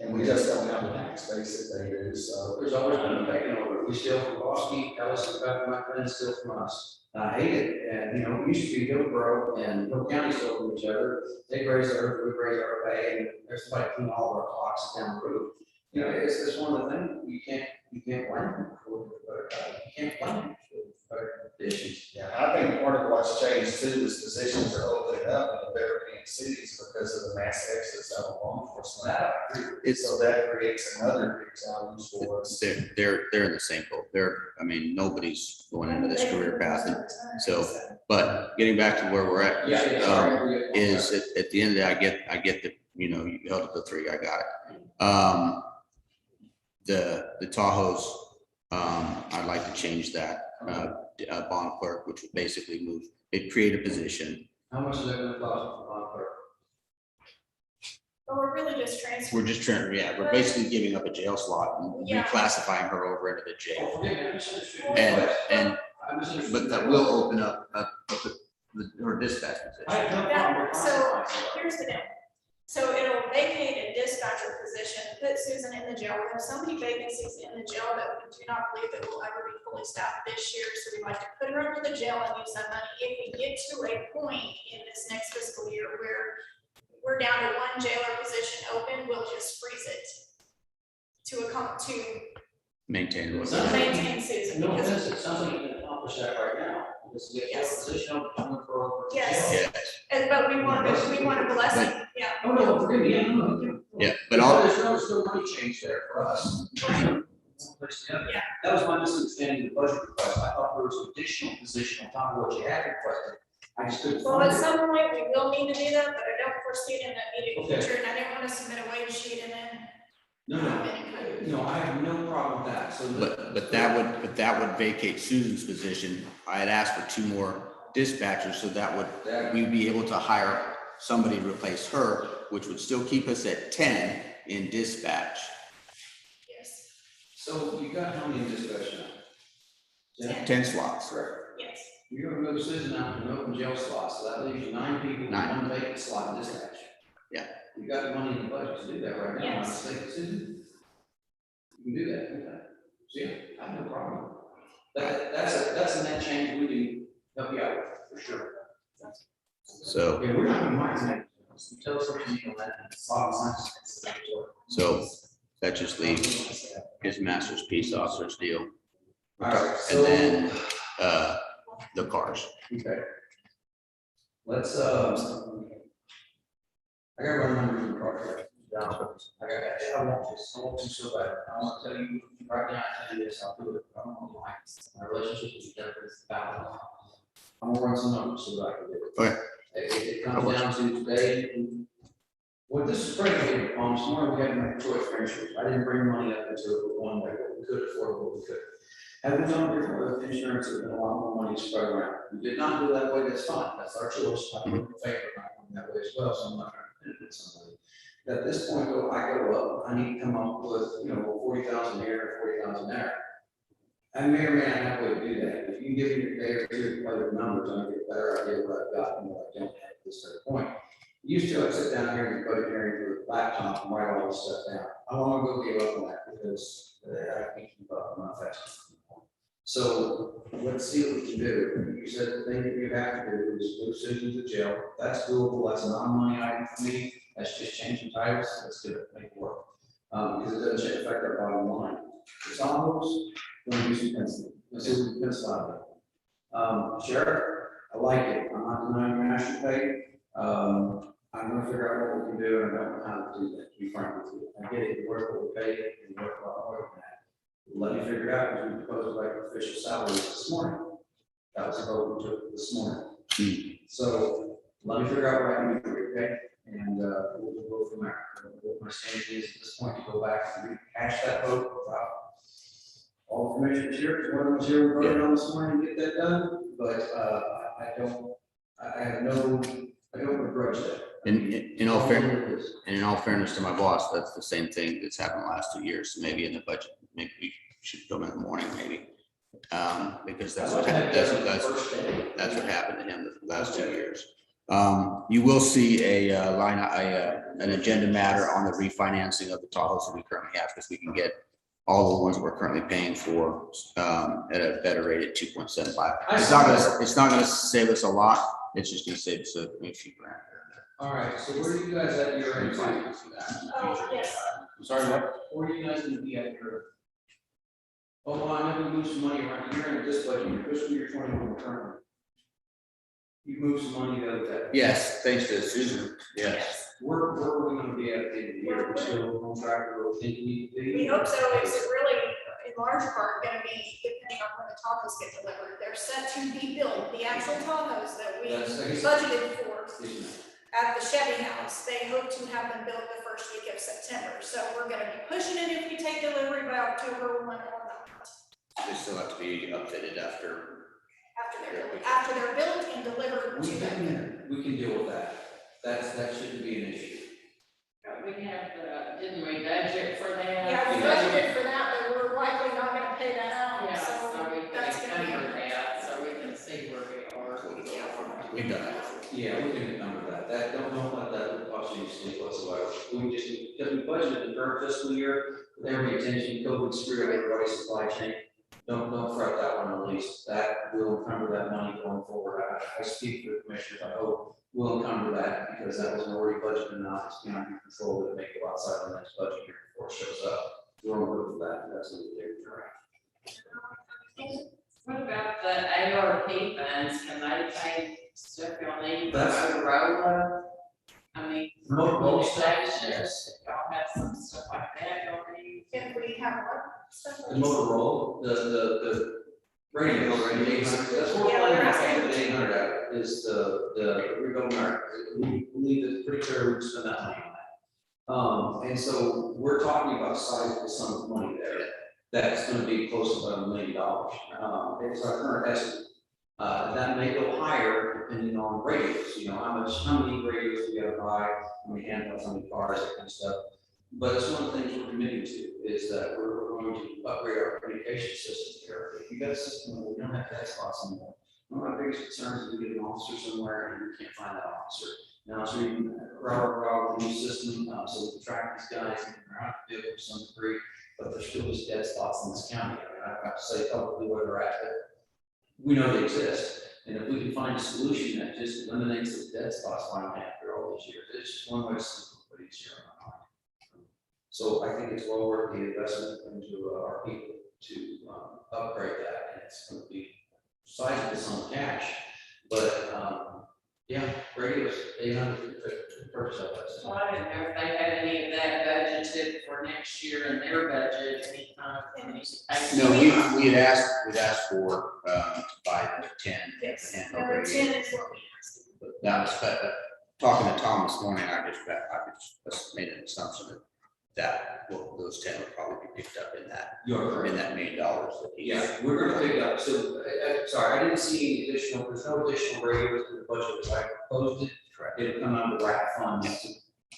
[SPEAKER 3] And we just don't have the tax base that they do, so.
[SPEAKER 1] There's always been a taking over. We steal from Bosque, Ellis, and back my friends steal from us. I hate it, and, you know, it used to be Hillsborough and Hill County stole from each other. They raise our, we raise our pay, and there's somebody clean all of our clocks down the road. You know, it's one of the things, you can't blame them for, you can't blame them for issues.
[SPEAKER 3] Yeah, I think part of what's changed too is positions are opening up in the better paying cities because of the mass exodus out of law enforcement. So that creates another big challenge for us.
[SPEAKER 5] They're in the same boat. I mean, nobody's going into this career path. And so, but getting back to where we're at, is at the end of the day, I get that, you know, you held up the 3, I got it. The Tahoes, I'd like to change that. bond clerk, which would basically move, it'd create a position.
[SPEAKER 1] How much is that gonna cost for bond clerk?
[SPEAKER 6] But we're really just transferring.
[SPEAKER 5] We're just trying, yeah, we're basically giving up a jail slot and
[SPEAKER 6] Yeah.
[SPEAKER 5] reclassifying her over into the jail.
[SPEAKER 1] Forgive me, I misunderstood.
[SPEAKER 5] And,
[SPEAKER 1] I misunderstood.
[SPEAKER 5] but that will open up, her dispatch
[SPEAKER 1] I
[SPEAKER 5] position.
[SPEAKER 1] have no problem with
[SPEAKER 6] So
[SPEAKER 1] classifying.
[SPEAKER 6] here's the deal. So it'll vacate a dispatcher position, put Susan in the jail. We have so many vacancies in the jail that we do not believe that will ever be fully staffed this year. So we'd like to put her under the jail and use that money. If we get to a point in this next fiscal year where we're down to one jailer position open, we'll just freeze it to
[SPEAKER 5] Maintain.
[SPEAKER 6] maintain Susan.
[SPEAKER 1] No
[SPEAKER 6] Because
[SPEAKER 1] offense, it sounds like you can accomplish that right now. Just get your
[SPEAKER 6] Yes.
[SPEAKER 1] position open for over.
[SPEAKER 6] Yes.
[SPEAKER 5] Yes,
[SPEAKER 6] but we want a blessing, yeah.
[SPEAKER 1] Oh, no, forgive me, no.
[SPEAKER 5] yeah, but all,
[SPEAKER 1] There's no money change there for us.
[SPEAKER 6] Yeah.
[SPEAKER 1] That was my misunderstanding of the budget request. I thought there was an additional position on top of what you had requested. I just couldn't
[SPEAKER 6] Well,
[SPEAKER 1] find
[SPEAKER 6] at
[SPEAKER 1] it.
[SPEAKER 6] some point, we will need to do that, but I don't foresee it in the immediate
[SPEAKER 1] Okay.
[SPEAKER 6] future, and I didn't want to submit a wage sheet and then.
[SPEAKER 1] No, I have no problem with that, so.
[SPEAKER 5] but that would vacate Susan's position. I had asked for 2 more dispatchers, so that would, we'd be able to hire somebody to replace her, which would still keep us at 10 in dispatch.
[SPEAKER 6] Yes,
[SPEAKER 1] So you got how many in dispatch now?
[SPEAKER 5] 10 slots.
[SPEAKER 1] Correct.
[SPEAKER 6] yes,
[SPEAKER 1] You're gonna move Susan out to an open jail slot, so that leaves you 9 people, and
[SPEAKER 5] 9.
[SPEAKER 1] 1 vacant slot in dispatch.
[SPEAKER 5] Yeah.
[SPEAKER 1] You got the money in the budget to do that right now, I'm
[SPEAKER 6] Yes.
[SPEAKER 1] saying, Susan. You can do that, okay? So, yeah, I have no problem. That's a net change we can help you out with, for sure.
[SPEAKER 5] So,
[SPEAKER 1] Yeah, we're not gonna mind that. Tell us what you need on that. Bottom line.
[SPEAKER 5] so that just leaves his master's peace officer's deal.
[SPEAKER 1] All right,
[SPEAKER 5] And
[SPEAKER 1] so.
[SPEAKER 5] then, the cars.
[SPEAKER 1] Okay. Let's, I gotta run numbers in the car. I want to so bad. I want to tell you right now, I tell you this, I'll do it. I don't know why. My relationship with you is about. I'm gonna run some numbers so that I can do it.
[SPEAKER 5] Okay.
[SPEAKER 1] It comes down to today. Well, this is pretty big, this morning we had to make a choice for insurance. I didn't bring money up into it, but one way, what we could afford, what we could. Had we done different with insurance, it would have been a lot more money spread around. We did not do that way, that's fine, that's our choice. I would favor not going that way as well, so I'm not trying to benefit somebody. At this point, though, I go up, I need to come up with, 40,000 here, 40,000 there. I may or may not have a way to do that. If you give me a day or two to play with numbers, I'll get a better idea of what I've got and what I don't have at this certain point. Used to, I'd sit down here and budget hearing with a laptop and write all this stuff down. I want to go give up on that because I can't keep up, I'm not fast enough. So let's see what we can do. You said the thing that you have to do is move Susan to jail. That's doable. That's a non-money item for me. That's just changing titles. Let's do it, make it work. Because it doesn't affect our bottom line. It's almost going to do some penciling. Let's see what we can pencil out. Sheriff, I like it. I'm not denying your national pay. I'm gonna figure out what we can do, and I don't know how to do that, to be frank with you. I get it, you work what we pay, and you work a lot more than that. Let me figure it out, because we proposed like official salaries this morning. That was a vote we took this morning. So let me figure out what I can do, okay? And we'll go from there. What my standing is at this point, to go back and rehash that vote without all the commissioners here, because one of them's here, we voted on this morning, to get that done, but I don't begrudge that.
[SPEAKER 5] In all fairness, and in all fairness to my boss, that's the same thing that's happened the last 2 years. So maybe in the budget, maybe we should go in the morning, maybe. Because that's what happened to him the last 2 years. You will see a an agenda matter on the refinancing of the Tahoes that we currently have, because we can get all the ones we're currently paying for at a better rate at 2.75. It's not gonna save us a lot. It's just gonna save us a few grand.
[SPEAKER 1] All right, so where are you guys at your end financing that?
[SPEAKER 6] Oh, yes.
[SPEAKER 5] I'm sorry, what?
[SPEAKER 1] Where are you guys gonna be at your? Oh, well, I know we moved some money around, you're in this budget, your fiscal year 21 currently. You moved some money the other day.
[SPEAKER 5] Yes, thanks to Susan. Yes.
[SPEAKER 1] Where are we gonna be at the end of the year? We still on track where we think we need to be?
[SPEAKER 6] We hope so. It's really, in large part, gonna be depending on when the Tahoes get delivered. They're set to be built, the actual Tahoes that we
[SPEAKER 1] That's, I guess-
[SPEAKER 6] budgeted for
[SPEAKER 1] Excuse me.
[SPEAKER 6] at the Chevy house. They hope to have them built the first week of September. So we're gonna be pushing it if we take delivery by October 1 or not.
[SPEAKER 5] They still have to be updated after
[SPEAKER 6] after they're built and delivered to them.
[SPEAKER 1] We can deal with that. That shouldn't be an issue.
[SPEAKER 7] We have, didn't we budget for that?
[SPEAKER 6] Yeah, we budgeted for that, but we're likely not gonna pay that out,
[SPEAKER 7] Yeah,
[SPEAKER 6] so
[SPEAKER 7] so we
[SPEAKER 6] that's
[SPEAKER 7] can
[SPEAKER 6] gonna be.
[SPEAKER 7] cover that, so we can see where we are.
[SPEAKER 5] We've done that.
[SPEAKER 1] Yeah, we can number that. Don't let that cost you sleep whatsoever. We just, because we budgeted the current fiscal year, with every intention, COVID screwed up everybody's supply chain. Don't fret that one at least. That will encumber that money going forward. I speak for the commissioners. I hope we'll encumber that because that was already budgeted and now it's beyond your control to make it outside the next budget year before it shows up. We're on board with that. That's what we do.
[SPEAKER 7] What about the ARP funds, can they pay stuff you'll need for
[SPEAKER 1] That's-
[SPEAKER 7] Motorola? I mean.
[SPEAKER 1] Most stuff,
[SPEAKER 7] communications,
[SPEAKER 1] yes.
[SPEAKER 7] if y'all have some stuff like that you'll need.
[SPEAKER 6] If we have what stuff.
[SPEAKER 1] The Motorola, the radio, that's what
[SPEAKER 6] Yeah,
[SPEAKER 1] we're
[SPEAKER 6] they're
[SPEAKER 1] playing
[SPEAKER 6] asking.
[SPEAKER 1] with 800 at, is the Rico America. We believe that pretty clear we can spend that money on that. And so we're talking about sizable sum of money there. That's gonna be close to about $1 million. It's our current estimate. That may go higher depending on radios, you know, how many radios we gotta buy, how many handhelds, how many cars, that kind of stuff. But it's one of the things we're committing to, is that we're going to upgrade our communication system here. If you got a system where we don't have dead spots anymore, one of our biggest concerns is we get an officer somewhere and we can't find that officer. Now, so we can route the new system, so we can track these guys and around the vehicle to some degree, but there's still just dead spots in this county. I mean, I have to say publicly where they're at, but we know they exist. And if we can find a solution that just eliminates those dead spots finally after all these years, it's just one way to simple, but easier on our mind. So I think it's well worth the investment into our people to upgrade that, and it's going to be sizable sum of cash. But yeah, radios, 800 to purchase of that.
[SPEAKER 7] So I didn't know if they had any of that budgeted for next year in their budget, any kind of.
[SPEAKER 5] No, we'd asked for, to buy the 10.
[SPEAKER 6] Yes,
[SPEAKER 5] handheld
[SPEAKER 6] number
[SPEAKER 5] radios.
[SPEAKER 6] 10 is what we asked.
[SPEAKER 5] But that was, talking to Tom this morning, I just made an assumption that those 10 would probably be picked up in that,
[SPEAKER 1] You're correct.
[SPEAKER 5] in that $1 million that he's.
[SPEAKER 1] Yeah, we're gonna pick up, so, sorry, I didn't see any additional, there's no additional radios in the budget as I proposed it.
[SPEAKER 5] Correct.
[SPEAKER 1] It'll come out of the RAC funds to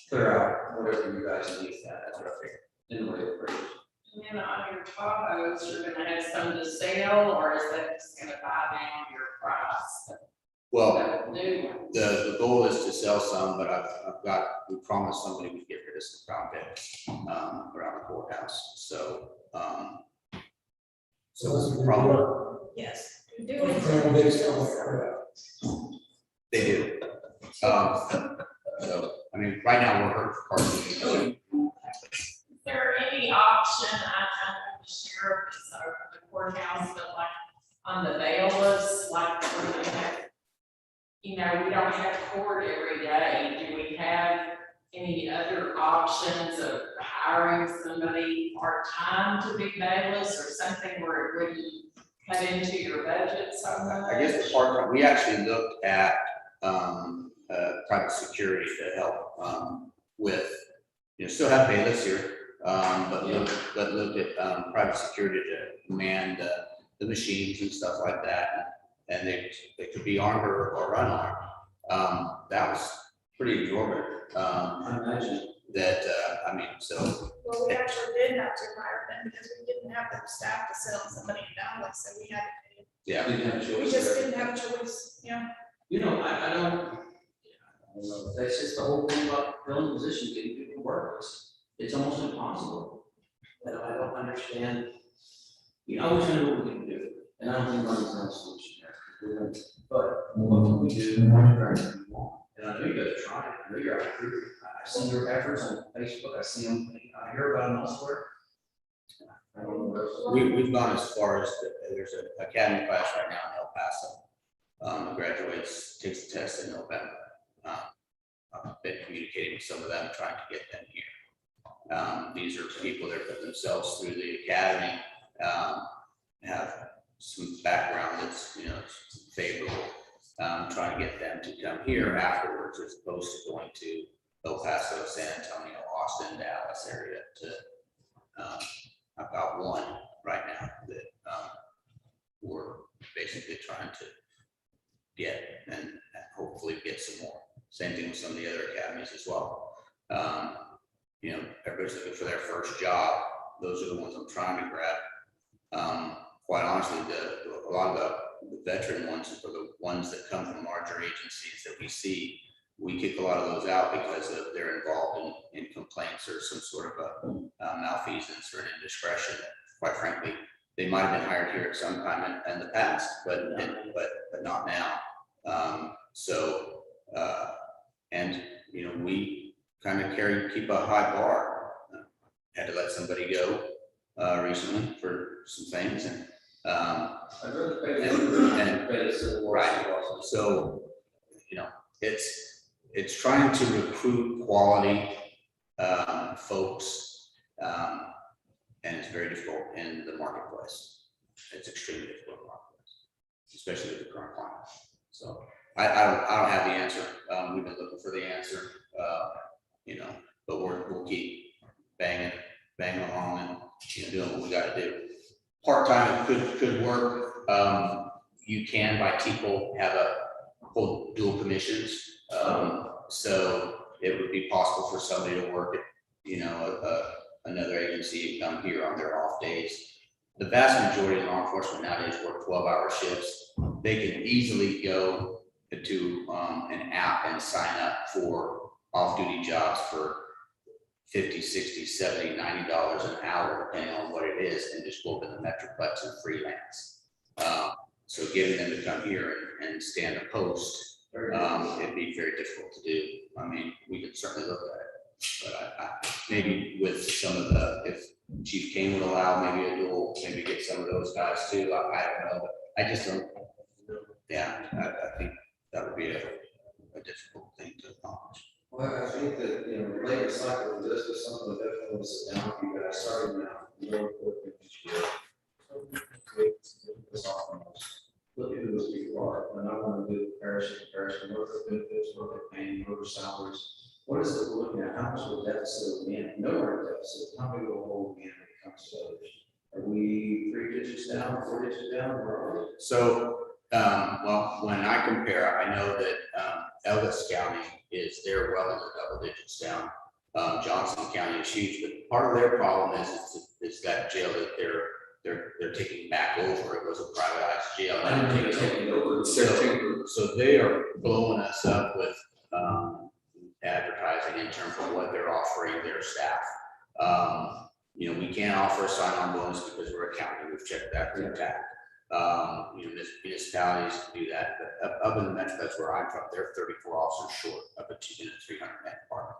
[SPEAKER 1] clear out whatever you guys need, that's what I figured, in the way of radios.
[SPEAKER 7] And then on your Tahoes, you're gonna have some to sell, or is that just gonna buy down your price?
[SPEAKER 5] Well,
[SPEAKER 7] The new one?
[SPEAKER 5] the goal is to sell some, but we promised somebody we'd get rid of some Crown Vics, around the courthouse, so, probably,
[SPEAKER 6] Yes, we do. it.
[SPEAKER 5] they do. So, I mean, right now, we're hurt for parts.
[SPEAKER 7] Is there any option, I know the sheriff is over the courthouse, but like on the bailiffs, like where they have, you know, we don't have court every day, do we have any other options of hiring somebody part-time to be bailiffs or something where it wouldn't cut into your budget so much?
[SPEAKER 5] I guess the part, we actually looked at, private security to help, with, you know, still have bailiffs here, but looked at, private security to man the machines and stuff like that. And they could be armed or unarmed. That was pretty exorbitant.
[SPEAKER 1] I imagine.
[SPEAKER 5] That, I mean, so,
[SPEAKER 6] Well, we actually did have to hire them because we didn't have the staff to sell somebody in Dallas, so we had to.
[SPEAKER 5] yeah.
[SPEAKER 1] Didn't have a choice
[SPEAKER 6] We just
[SPEAKER 1] there.
[SPEAKER 6] didn't have a choice, you know.
[SPEAKER 1] You know, I don't know, that's just the whole thing about filling positions, getting people to work, it's almost impossible. And I don't understand, you know, I wish I knew what we can do, and I don't think money's not a solution there. But what can we do, and I know you guys are trying, I know you're out of crew, I see your efforts on Facebook, I see them, I hear about them elsewhere. I don't know what else.
[SPEAKER 5] We've gone as far as, there's an academy class right now in El Paso. That graduates, takes the test in November. I've been communicating with some of them, trying to get them here. These are people that put themselves through the academy, have some background that's, you know, favorable. Trying to get them to come here afterwards, as opposed to going to El Paso, San Antonio, Austin, Dallas area to, I've got one right now that we're basically trying to get and hopefully get some more. Same thing with some of the other academies as well. You know, everybody's looking for their first job. Those are the ones I'm trying to grab. Quite honestly, a lot of the veteran ones are the ones that come from larger agencies that we see. We kick a lot of those out because they're involved in complaints or some sort of a malfeasance or an indiscretion. Quite frankly, they might have been hired here at some time in the past, but not now. And you know, we kind of keep a high bar. Had to let somebody go recently for some things, and
[SPEAKER 3] I'd rather pay
[SPEAKER 5] right. So, you know, it's trying to recruit quality folks, and it's very difficult in the marketplace. It's extremely difficult in the marketplace, especially with the current climate. So I don't have the answer. We've been looking for the answer, you know, but we'll keep banging along and, you know, doing what we got to do. Part-time could work. You can, by TPO, hold dual commissions. So it would be possible for somebody to work at, you know, another agency and come here on their off days. The vast majority of law enforcement nowadays work 12-hour shifts. They can easily go to an app and sign up for off-duty jobs for $50, $60, $70, $90 an hour, depending on what it is, and just go up in the Metroplex and freelance. So getting them to come here and stand a post, it'd be very difficult to do. I mean, we could certainly look at it, but I maybe with some of if Chief Kane would allow maybe a dual, maybe get some of those guys too. I don't know, but I just don't. Yeah, I think that would be a difficult thing to accomplish.
[SPEAKER 1] Well, I think that, you know, the latest cycle of this is something that definitely was sit down with you guys, starting now, more important each year. Look at who those people are, and I want to do comparison, what are the benefits, what are they paying, what are salaries? What is it we're looking at? How much of a deficit are we in? Nowhere in deficit. How big of a hole we in when it comes to others? Are we 3 digits down, 4 digits down, or are we?
[SPEAKER 5] So, well, when I compare, I know that Ellis County they're well in the double digits down. Johnson County is huge, but part of their problem is that jail that they're taking back over. It was a privatized jail.
[SPEAKER 1] I didn't take it over.
[SPEAKER 5] So they are blowing us up with advertising in terms of what they're offering their staff. You know, we can't offer a sign-on bonus because we're a county. We've checked that through TAC. You know, municipalities can do that, but up in the Metroplex where I'm from, they're 34 officers short of a 300-man department.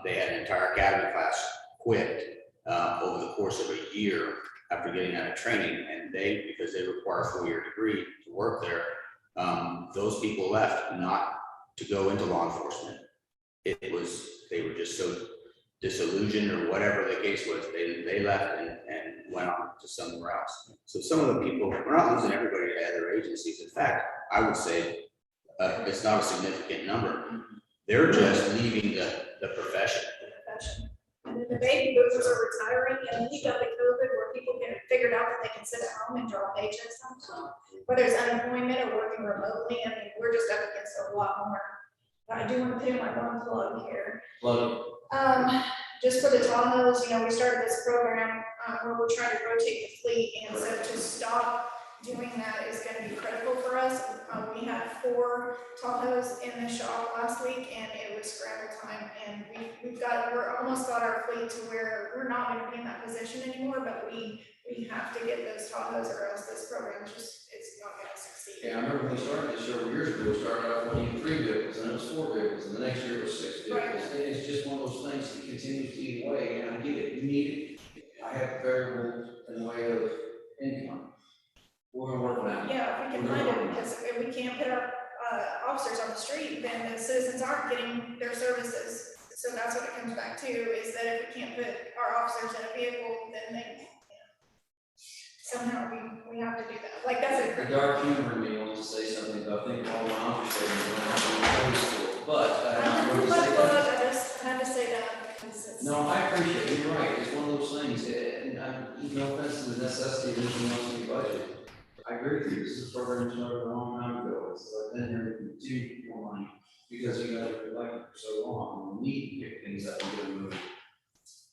[SPEAKER 5] They had an entire academy class quit over the course of a year after getting out of training, and because they require a 4-year degree to work there, those people left not to go into law enforcement. They were just so disillusioned or whatever the case was, they left and went on to somewhere else. So some of the people, we're not losing everybody to other agencies. In fact, I would say it's not a significant number. They're just leaving the profession.
[SPEAKER 6] And then the baby boomers are retiring, and then you got the COVID where people get figured out that they can sit at home and draw paychecks on. Whether it's unemployment or working remotely, I mean, we're just up against a lot more. But I do want to put in my one plug here. Just for the Tahoes, you know, we started this program where we're trying to rotate the fleet, and so to stop doing that is going to be critical for us. We had 4 Tahoes in the shop last week, and it was scramble time, and we're almost got our fleet to where we're not going to be in that position anymore, but we have to get those Tahoes, or else this program it's not going to succeed.
[SPEAKER 1] Yeah, I remember when we started this several years ago, we started out with 3 vehicles, and it was 4 vehicles, and the next year it was 6 vehicles.
[SPEAKER 6] Right.
[SPEAKER 1] And it's just one of those things that continues to eat away, and I get it, you need it. I have variables in the way of income. We're gonna work on that.
[SPEAKER 6] Yeah, if we can find it, because if we can't put our officers on the street, then the citizens aren't getting their services. So that's what it comes back to, is that if we can't put our officers in a vehicle, then they, somehow we have to do that. Like, that's
[SPEAKER 1] The
[SPEAKER 6] a.
[SPEAKER 1] dark humor in me wants to say something, but I think all my officers are but
[SPEAKER 6] I just had to say that because it's.
[SPEAKER 1] no, I appreciate it, you're right, it's one of those things, and no offense to the necessity of anything else in your budget.
[SPEAKER 8] I agree with you, this is a program that started a long time ago, it's like, then you're continuing to more money, because you guys have been elected for so long, we need to pick things up and get them moving.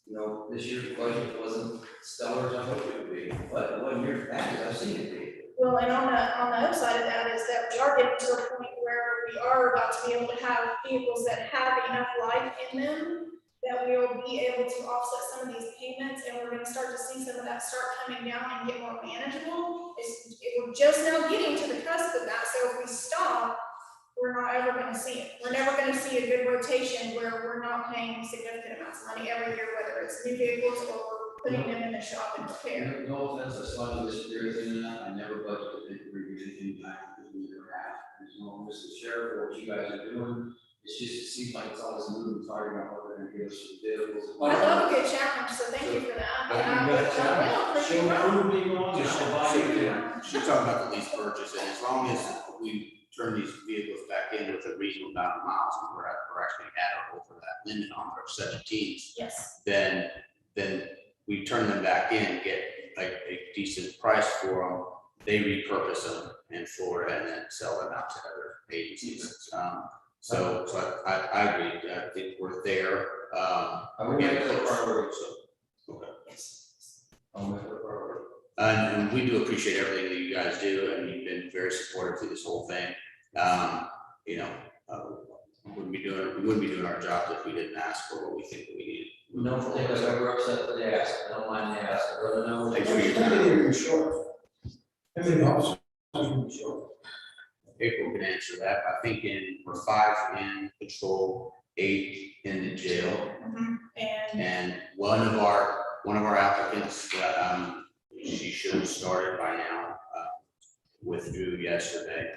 [SPEAKER 8] You know, this year's budget wasn't stellar as I hoped it would be, but it wasn't near as bad as I've seen it be.
[SPEAKER 6] Well, and on the upside of that is that we are getting to a point where we are about to be able to have vehicles that have enough life in them that we will be able to offset some of these payments, and we're gonna start to see some of that start coming down and get more manageable. We're just now getting to the cusp of that, so if we stop, we're not ever gonna see it. We're never gonna see a good rotation where we're not paying significant amounts of money every year, whether it's new vehicles or we're putting them in the shop and repair.
[SPEAKER 8] No offense, I slightly disagree with you on that, I never budgeted to bring anything back because we never have. There's no, Mr. Sheriff, what you guys are doing, it's just, it seems like it's always moving, talking about what they're gonna give us for vehicles.
[SPEAKER 6] I love a good challenge, so thank you for that.
[SPEAKER 8] But
[SPEAKER 6] And
[SPEAKER 8] you
[SPEAKER 6] I
[SPEAKER 8] got a
[SPEAKER 6] will
[SPEAKER 8] challenge,
[SPEAKER 6] prove you
[SPEAKER 8] show
[SPEAKER 6] wrong.
[SPEAKER 8] prove me wrong,
[SPEAKER 5] Just
[SPEAKER 8] I'll buy
[SPEAKER 5] show
[SPEAKER 8] it
[SPEAKER 5] you.
[SPEAKER 8] again.
[SPEAKER 5] She's talking about the lease purchase, and as long as we turn these vehicles back in with a reasonable amount of miles, and we're actually at or over that limit on our 17s,
[SPEAKER 6] Yes,
[SPEAKER 5] then we turn them back in, get like a decent price for them. They repurpose them in Florida and then sell them out to other agencies. So I agree, I think we're there.
[SPEAKER 8] I'm gonna make it a priority, so. Okay.
[SPEAKER 6] yes.
[SPEAKER 8] I'll make it a priority.
[SPEAKER 5] And we do appreciate everything that you guys do, and you've been very supportive through this whole thing. You know, we wouldn't be doing our jobs if we didn't ask for what we think that we need.
[SPEAKER 8] Don't think I've ever upset for the ask, I don't mind the ask, I'd rather know.
[SPEAKER 5] Thanks for your time.
[SPEAKER 8] How many are you short? How many officers are you short?
[SPEAKER 5] April can answer that. I think we're 5 in patrol, 8 in the jail,
[SPEAKER 6] And
[SPEAKER 5] and one of our applicants, she should have started by now, withdrew yesterday,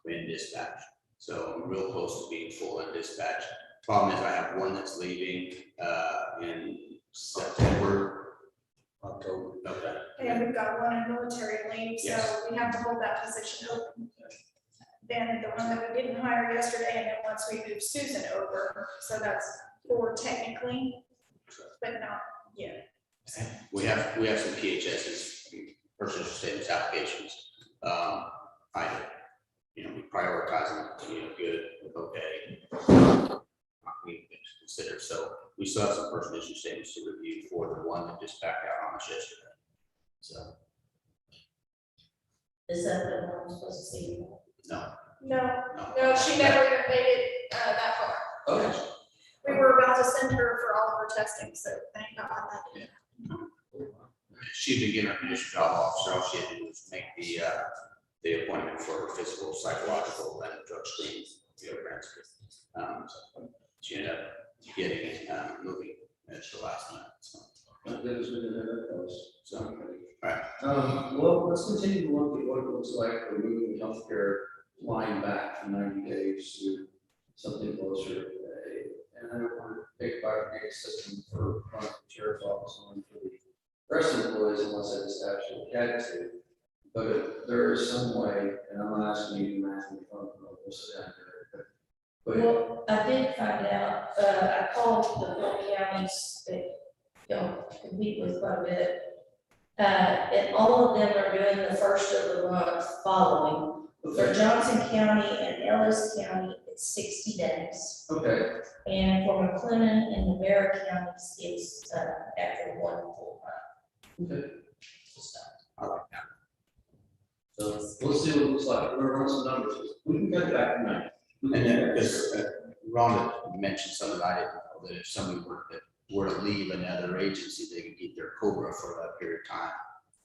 [SPEAKER 5] in dispatch. So I'm real close to being full in dispatch. Problem is I have one that's leaving, in September.
[SPEAKER 8] October.
[SPEAKER 5] Okay.
[SPEAKER 6] and we've got one in military leave, so
[SPEAKER 5] Yes.
[SPEAKER 6] we have to hold that position open. Then the one that we didn't hire yesterday, and then once we move Susan over, so that's 4 technically, but not yet.
[SPEAKER 5] We have some PHSs, personal statements applications. We prioritize them, good, okay. We consider, so we still have some personal issue statements to review for the one that just backed out on us yesterday. So,
[SPEAKER 2] Is that the one I'm supposed to see?
[SPEAKER 5] no.
[SPEAKER 6] No, she never even made it, that far.
[SPEAKER 5] Okay.
[SPEAKER 6] We were about to send her for all of her testing, so thank God that didn't happen.
[SPEAKER 5] She'd been given a conditional job officer, all she had to do was make the appointment for her physical, psychological, and drug screens, so she ended up getting it, moving at the last minute, so.
[SPEAKER 8] That was within their post.
[SPEAKER 5] So, right.
[SPEAKER 8] Well, let's continue to look at what it looks like for moving healthcare line back from 90 days to something closer. And I don't want to pick by a system for the sheriff's office and for the rest of the employees unless I just actually had to. But if there is some way, and I'm not asking you to math in front of this down here, but
[SPEAKER 2] Well, I did find out, I called the four counties that, compete with quite a bit. And all of them are doing the first of the month following. For Johnson County and Ellis County, it's 60 days.
[SPEAKER 8] okay,
[SPEAKER 2] And for McLennan and Nevada counties, it's, after 1 full month.
[SPEAKER 8] okay.
[SPEAKER 2] So,
[SPEAKER 5] I like that.
[SPEAKER 8] So we'll see what it looks like. We're gonna run some numbers. We can cut back tonight.
[SPEAKER 5] And then, because Rhonda mentioned something I didn't know, that if somebody were to leave another agency, they could keep their COBRA for that period of time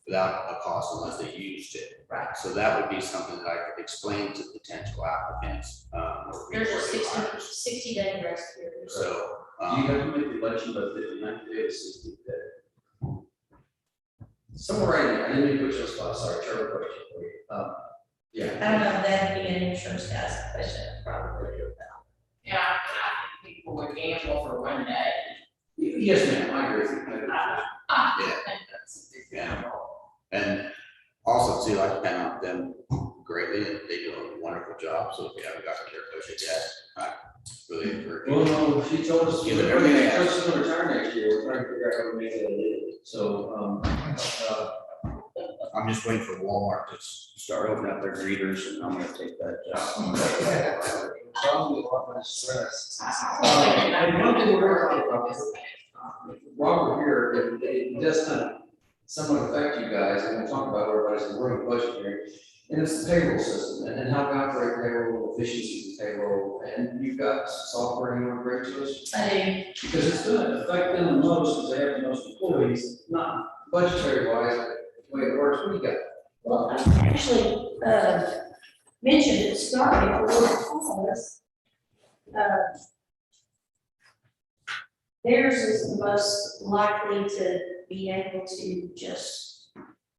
[SPEAKER 5] without a cost unless they used it.
[SPEAKER 2] Right.
[SPEAKER 5] So that would be something that I could explain to potential applicants. Or
[SPEAKER 2] There's a
[SPEAKER 5] resource providers.
[SPEAKER 2] 60-day rest period.
[SPEAKER 5] So,
[SPEAKER 8] You have to make the election by 59 days, 60 days. Somewhere in there, I didn't even put you on the spot, sorry, Trevor, question for you. Yeah.
[SPEAKER 2] I don't know, that'd be an insurance guy's question, probably about.
[SPEAKER 7] Yeah, and I think people would gamble for 1 day.
[SPEAKER 8] Yes, ma'am, I agree with you.
[SPEAKER 7] I
[SPEAKER 5] Yeah.
[SPEAKER 7] think that's a big
[SPEAKER 5] Yeah.
[SPEAKER 7] gamble.
[SPEAKER 5] and also too, I depend on them greatly, and they do a wonderful job. So if we haven't gotten their budget yet, I really encourage.
[SPEAKER 8] Well, no, she told us,
[SPEAKER 5] Give
[SPEAKER 8] she's
[SPEAKER 5] it everything they
[SPEAKER 8] gonna retire next year, we're trying to figure out how to make it a living, so,
[SPEAKER 5] I'm just waiting for Walmart to start opening up their greeters, and I'm gonna take that job.
[SPEAKER 1] Probably a lot less stress. And one thing we're talking about, while we're here, it does kind of somewhat affect you guys, and we'll talk about everybody's in the room budget here. And it's the payroll system, and how we operate payroll, efficiencies of payroll, and you've got software you want to bring to us?
[SPEAKER 2] I do.
[SPEAKER 1] Because it's gonna affect them the most, because they have the most employees, not budgetary wise, but the way it works, what do you got?
[SPEAKER 2] Well, I actually, mentioned it starting before us. Theirs is the most likely to be able to just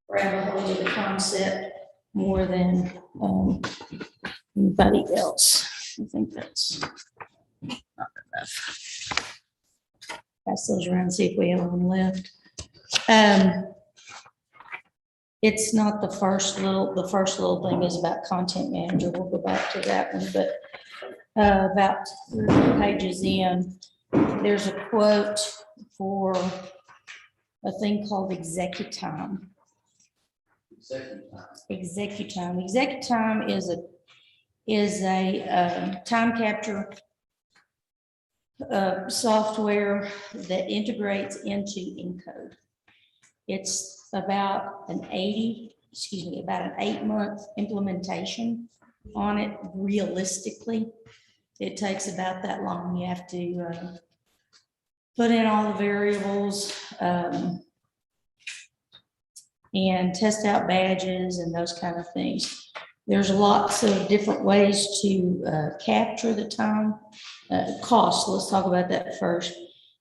[SPEAKER 2] grab a hold of the concept more than, anybody else. I think that's not enough. Pass those around, and see if we have one left. It's not the first little thing is about content manager. We'll go back to that one, but about 3 pages in, there's a quote for a thing called Executime. Executime. Executime is a time capture software that integrates into Encode. It's about an 8-month implementation on it. Realistically, it takes about that long. You have to put in all the variables and test out badges and those kind of things. There's lots of different ways to capture the time. Cost, let's talk about that first.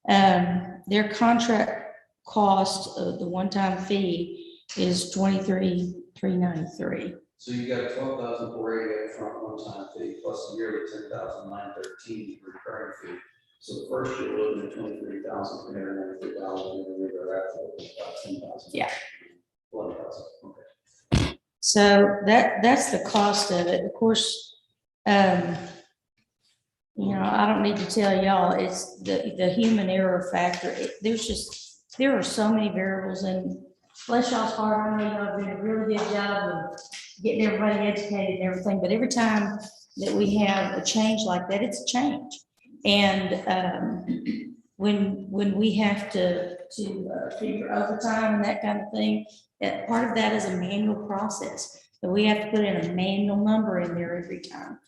[SPEAKER 2] Their contract cost of the one-time fee is $23,393.
[SPEAKER 8] So you got $12,480 upfront one-time fee plus a yearly $10,913 recurring fee. So the first year we're looking at $23,393, and then the year after about $10,000.
[SPEAKER 2] Yeah.
[SPEAKER 8] $11,000. Okay.
[SPEAKER 2] So that's the cost of it. Of course, you know, I don't need to tell y'all, it's the human error factor. There are so many variables, and bless y'all's heart, I know y'all did a really good job of getting everybody educated and everything, but every time that we have a change like that, it's a change. And when we have to figure overtime and that kind of thing, that part of that is a manual process. So we have to put in a manual number in there every time.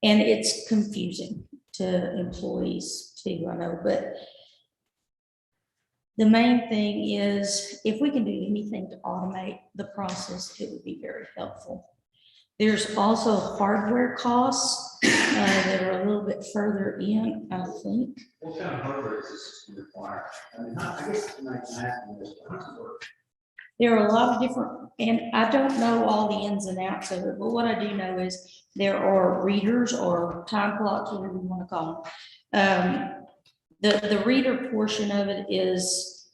[SPEAKER 2] And it's confusing to employees too, I know, but the main thing is if we can do anything to automate the process, it would be very helpful. There's also hardware costs that are a little bit further in, I think.
[SPEAKER 8] What kind of hardware does this system require? I mean, I guess I'm not asking this, but how does it work?
[SPEAKER 2] There are a lot of different, and I don't know all the ins and outs of it, but what I do know is there are readers or time clocks, whatever you want to call them. The reader portion of it is,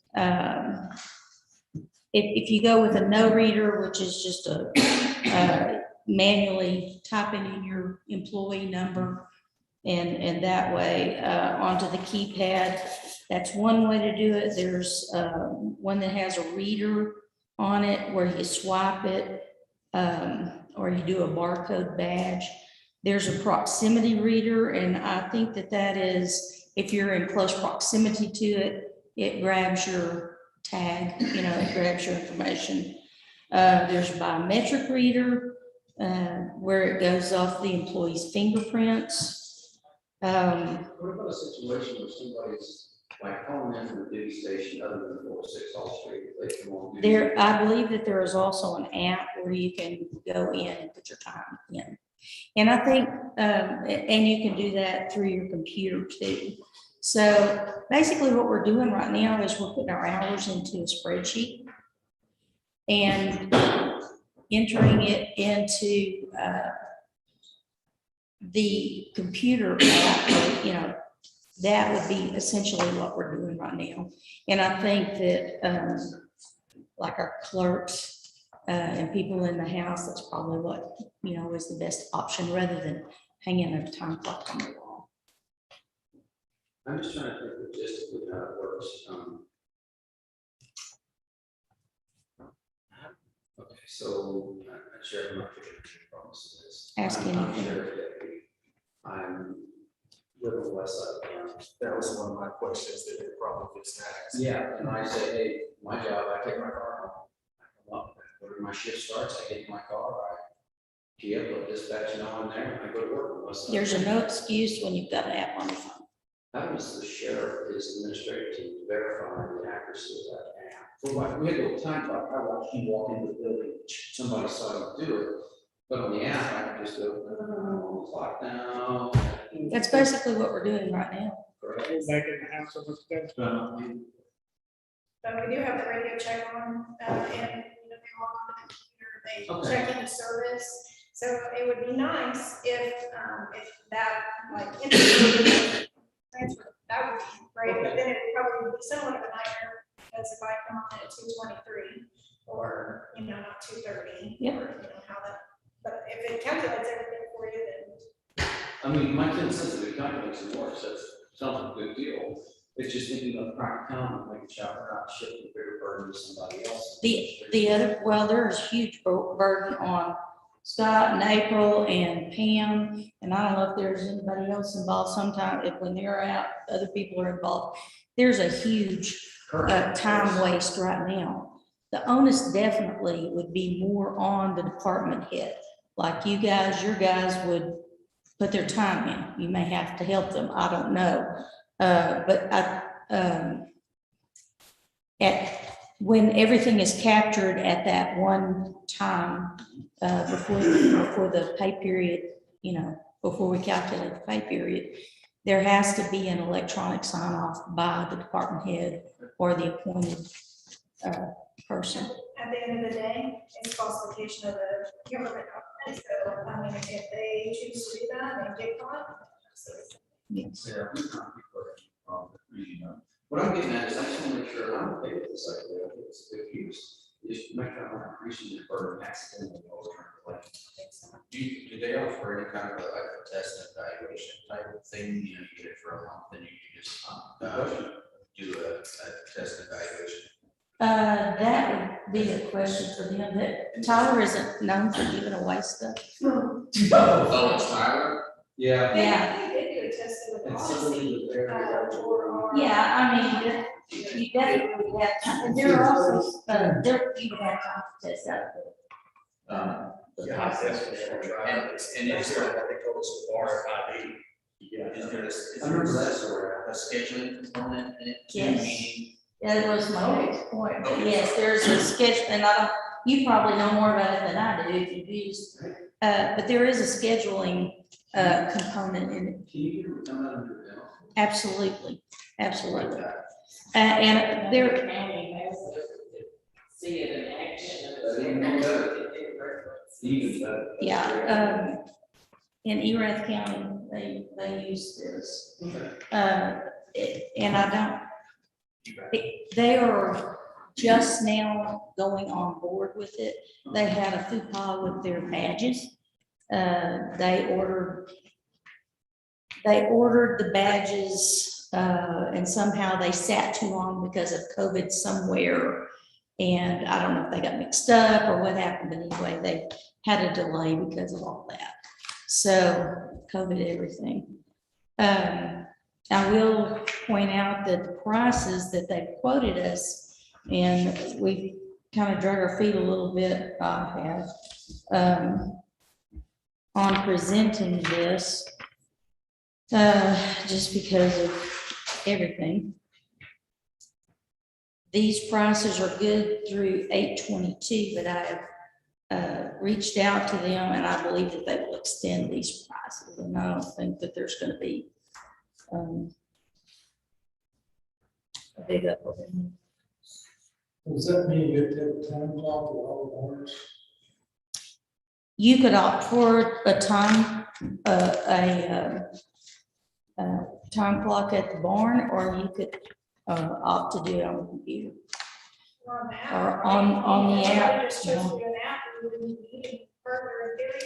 [SPEAKER 2] if you go with a no reader, which is just a manually typing in your employee number and that way onto the keypad, that's one way to do it. There's one that has a reader on it where you swipe it or you do a barcode badge. There's a proximity reader, and I think that is, if you're in close proximity to it, it grabs your tag, you know, it grabs your information. There's a biometric reader where it goes off the employee's fingerprints.
[SPEAKER 8] What about a situation where somebody's like calling in from the duty station other than 406 Hall Street? If they come on duty?
[SPEAKER 2] There, I believe that there is also an app where you can go in and put your time in. And I think, and you can do that through your computer too. So basically what we're doing right now is we're putting our hours into a spreadsheet and entering it into the computer app, you know, that would be essentially what we're doing right now. And I think that like our clerks and people in the house, that's probably what, you know, is the best option rather than hanging a time clock on the wall.
[SPEAKER 8] I'm just trying to think logistically how it works. Okay. So, Sheriff, I'm not sure what your promise is.
[SPEAKER 2] Ask
[SPEAKER 8] I'm
[SPEAKER 2] anything.
[SPEAKER 8] Sheriff Deputy. I'm live on the west side of town.
[SPEAKER 9] That was one of my questions that they probably just asked.
[SPEAKER 8] Yeah, and I say, hey, my job, I take my car home. I come up, whenever my shift starts, I get in my car, I key up, let dispatch know I'm there, and I go to work. unless I-
[SPEAKER 2] There's no excuse when you've got an app on your phone.
[SPEAKER 8] How does the sheriff, his administrative team verify the accuracy of that app? For like, we had a time clock, I watched you walk into the building, somebody saw you do it, but on the app, I can just go, oh, clock now.
[SPEAKER 2] That's basically what we're doing right now.
[SPEAKER 8] Correct.
[SPEAKER 6] But we do have the radio check on, and, you know, they log on to the computer, they check into service. So it would be nice if that, like, transfer, that would be great, but then it would probably be somewhat of a nightmare, because if I come on at 2:23, or, you know, not 2:30.
[SPEAKER 2] Yep.
[SPEAKER 6] Or, you know, how that, but if it calculates everything for you, then.
[SPEAKER 8] I mean, my 10 cents of it calculates and works, that's sounds like a good deal. It's just thinking of practicality, making sure we're not shifting the bigger burden to somebody else.
[SPEAKER 2] The other, well, there's huge burden on Scott and April and Pam, and I don't know if there's anybody else involved sometime, if when they're out, other people are involved. There's a huge time waste right now. The onus definitely would be more on the department head. Like you guys, your guys would put their time in. You may have to help them, I don't know. When everything is captured at that one time, before the pay period, you know, before we calculate the pay period, there has to be an electronic sign off by the department head or the appointed person.
[SPEAKER 6] At the end of the day, it's falsification of the government document, so, I mean, if they choose to do that, and get caught. So
[SPEAKER 2] Yes.
[SPEAKER 8] Yeah, we can't be perfect. What I'm getting at is I just want to make sure I'm okay with this idea, it's a good use. Just make sure I'm not increasing your burden accidentally overturn the plan.
[SPEAKER 5] Do they offer any kind of like a test and evaluation type of thing? You know, you get it for a month, then you can just do a test and evaluation.
[SPEAKER 2] That would be a question for them, that Tyler isn't known for giving away stuff.
[SPEAKER 5] Oh, it's Tyler?
[SPEAKER 8] Yeah.
[SPEAKER 2] Yeah.
[SPEAKER 6] They did do a test with the
[SPEAKER 8] And
[SPEAKER 6] policy,
[SPEAKER 8] similarly, they're-
[SPEAKER 2] Yeah, I mean, you definitely have time, and there are also, you would have time to test out the
[SPEAKER 9] Yeah,
[SPEAKER 2] process.
[SPEAKER 9] that's what they're trying.
[SPEAKER 5] And
[SPEAKER 9] That's
[SPEAKER 5] is
[SPEAKER 9] what they told us with RFID.
[SPEAKER 8] Yeah.
[SPEAKER 5] there
[SPEAKER 8] I remember that story.
[SPEAKER 5] a scheduling component in it? too?
[SPEAKER 2] Yes.
[SPEAKER 5] Meaning,
[SPEAKER 2] That was my next point, but
[SPEAKER 5] Okay.
[SPEAKER 2] yes, there's a schedule, and I don't, you probably know more about it than I do, if you've used, but there is a scheduling, component in it,
[SPEAKER 8] Can you get it come out under bill?
[SPEAKER 2] absolutely, absolutely. And there,
[SPEAKER 7] County has to see it in action.
[SPEAKER 8] Even better. Even better.
[SPEAKER 2] yeah, in Erath County, they use this. And I don't, they are just now going on board with it. They had a faux pas with their badges. They ordered the badges, and somehow they sat too long because of COVID somewhere. And I don't know if they got mixed up or what happened, but anyway, they had a delay because of all that. So COVID, everything. I will point out that the prices that they quoted us, and we kind of drug our feet a little bit, I have, on presenting this, just because of everything. These prices are good through 8/22, but I have reached out to them, and I believe that they will extend these prices, and I don't think that there's going to be a big up.
[SPEAKER 10] Does that mean you have to have a time clock with all the warrants?
[SPEAKER 2] You could opt for a time, time clock at the barn, or you could opt to do it on the computer.
[SPEAKER 6] Or on the app.
[SPEAKER 2] Or
[SPEAKER 6] right?
[SPEAKER 2] on the
[SPEAKER 6] If somebody
[SPEAKER 2] app,
[SPEAKER 6] just chose to do an app, we wouldn't need any further in theory.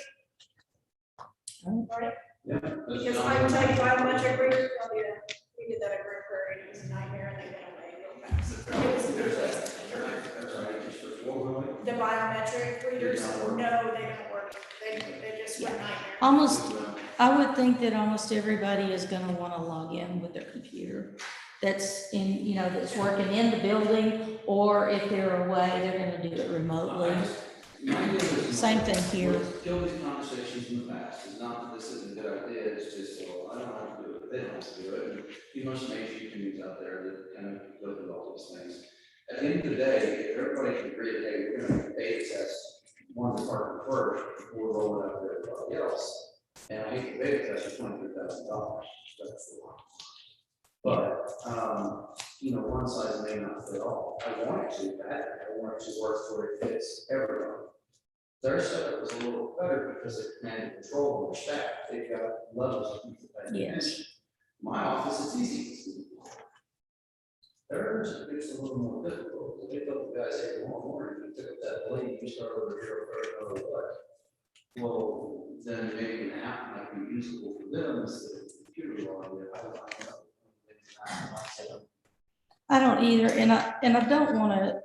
[SPEAKER 6] Right?
[SPEAKER 8] Yeah.
[SPEAKER 6] Because I can tell you how much I agree with, oh, yeah, we did that at Great Prairie, it was a nightmare, and they went away real fast. It was-
[SPEAKER 8] That's right, just for 4 million.
[SPEAKER 6] the biometric readers,
[SPEAKER 8] They
[SPEAKER 6] no,
[SPEAKER 8] don't
[SPEAKER 6] they
[SPEAKER 8] work.
[SPEAKER 6] don't work. They just were nightmare.
[SPEAKER 2] Almost, I would think that almost everybody is gonna wanna log in with their computer. That's in, you know, that's working in the building, or if they're away, they're gonna do it remotely.
[SPEAKER 8] My deal is-
[SPEAKER 2] Same thing here.
[SPEAKER 8] We've killed these conversations in the past, it's not that this isn't a good idea, it's just, well, I don't have to do it, they don't have to do it. And you must make sure you can use out there that kind of look at all these things. At the end of the day, if everybody can agree that, hey, we're gonna beta test one department first before rolling out to everybody else. And I hate to beta test for $23,000, that's the one. But, you know, one size may not fit all. I want it to, I want it to work where it fits everyone. Their setup was a little better because it command and control of the staff. They've got levels of people that pay
[SPEAKER 2] Yes.
[SPEAKER 8] attention. My office is easy. Theirs, it's a little more difficult. They told the guys, hey, one morning, you took up that blade, you start over here, or what? Well, then maybe an app might be usable for them instead of a computer on it. I don't know.
[SPEAKER 2] I don't either, and I don't wanna,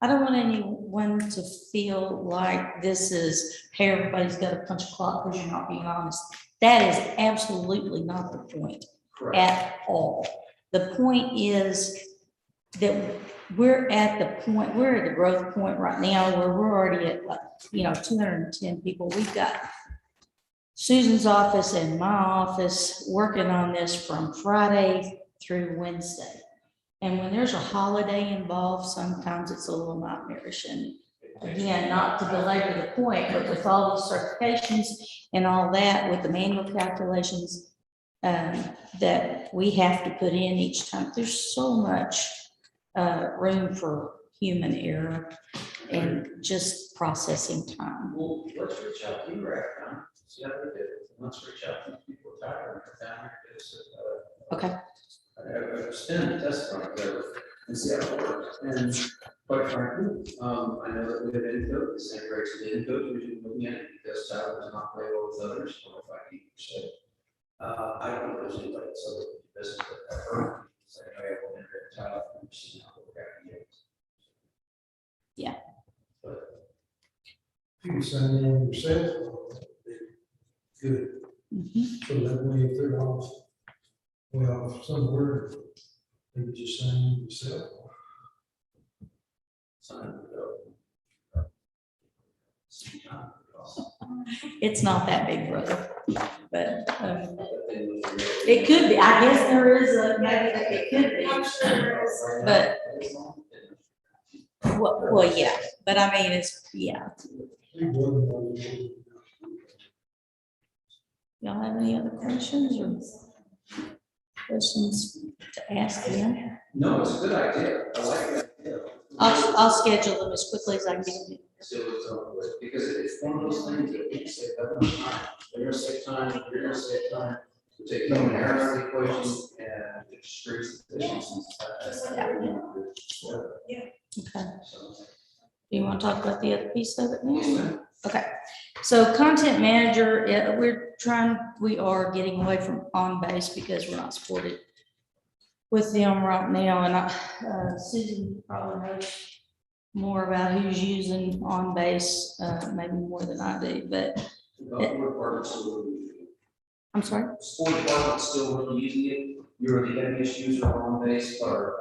[SPEAKER 2] I don't want anyone to feel like this is, hey, everybody's got to punch a clock because you're not being honest. That is absolutely not the point
[SPEAKER 8] Correct.
[SPEAKER 2] at all. The point is that we're at the growth point right now where we're already at, like, you know, 210 people. We've got Susan's office and my office working on this from Friday through Wednesday. And when there's a holiday involved, sometimes it's a little nightmarish. And again, not to belabor the point, but with all these certifications and all that, with the manual calculations that we have to put in each time, there's so much room for human error and just processing time.
[SPEAKER 8] Well, let's reach out to you right now, see how they did it. Let's reach out to people tired and down here.
[SPEAKER 2] Okay.
[SPEAKER 8] I've spent a test run there and see how it works. And quite frankly, I know that we have Encode, the same rates as Encode, we should be looking at it because Tyler does not play well with others, or if I keep saying. I don't know if there's anybody that's other business that I've heard, say, hey, I want to enter Tyler, and see how we're going to get.
[SPEAKER 2] Yeah.
[SPEAKER 8] But
[SPEAKER 10] You can sign in yourself. Good,
[SPEAKER 2] Mhm.
[SPEAKER 10] so that way if they're off, well, somewhere, they could just sign in yourself.
[SPEAKER 8] sign it up.
[SPEAKER 2] It's not that big, brother, but
[SPEAKER 8] But then
[SPEAKER 2] it could be. I guess there is a, maybe it could be.
[SPEAKER 6] I'm sure there is.
[SPEAKER 2] But, well, yeah, but I mean, it's, yeah. Y'all have any other questions or questions to ask them?
[SPEAKER 8] No, it's a good idea. I like that idea.
[SPEAKER 2] I'll schedule them as quickly as I can get them.
[SPEAKER 8] Still it's over with, because it's one of those things that we can save that much time. They're gonna save time, you're gonna save time. We take human error out of the equation and it decreases efficiencies.
[SPEAKER 2] Okay.
[SPEAKER 8] So,
[SPEAKER 2] Do you want to talk about the other piece of it now? Okay, so content manager, we are getting away from on-base because we're not supported with them right now, and Susan probably knows more about who's using on-base, maybe more than I do, but I'm sorry?
[SPEAKER 8] Sport department still really using it, you're the heaviest user on base for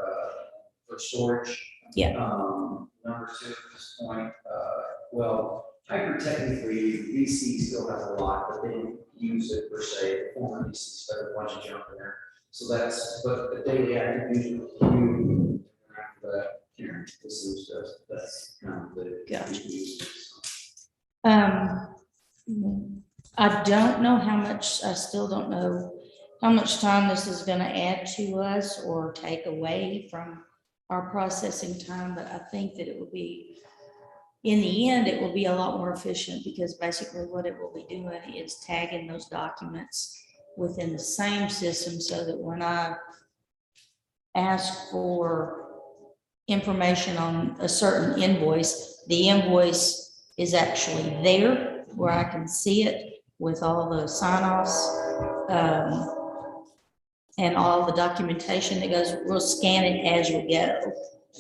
[SPEAKER 8] storage.
[SPEAKER 2] Yeah.
[SPEAKER 8] Number two at this point, well, hyper technically, VC still has a lot, but they don't use it per se, former VCs, but a bunch of junk in there. So that's, but the daily active user, after that, Karen, this is just, that's kind of the.
[SPEAKER 2] Gotcha. I don't know how much, I still don't know how much time this is gonna add to us or take away from our processing time, but I think that it will be, in the end, it will be a lot more efficient because basically what it will be doing is tagging those documents within the same system so that when I ask for information on a certain invoice, the invoice is actually there where I can see it with all the sign-offs and all the documentation that goes, we'll scan it as we go.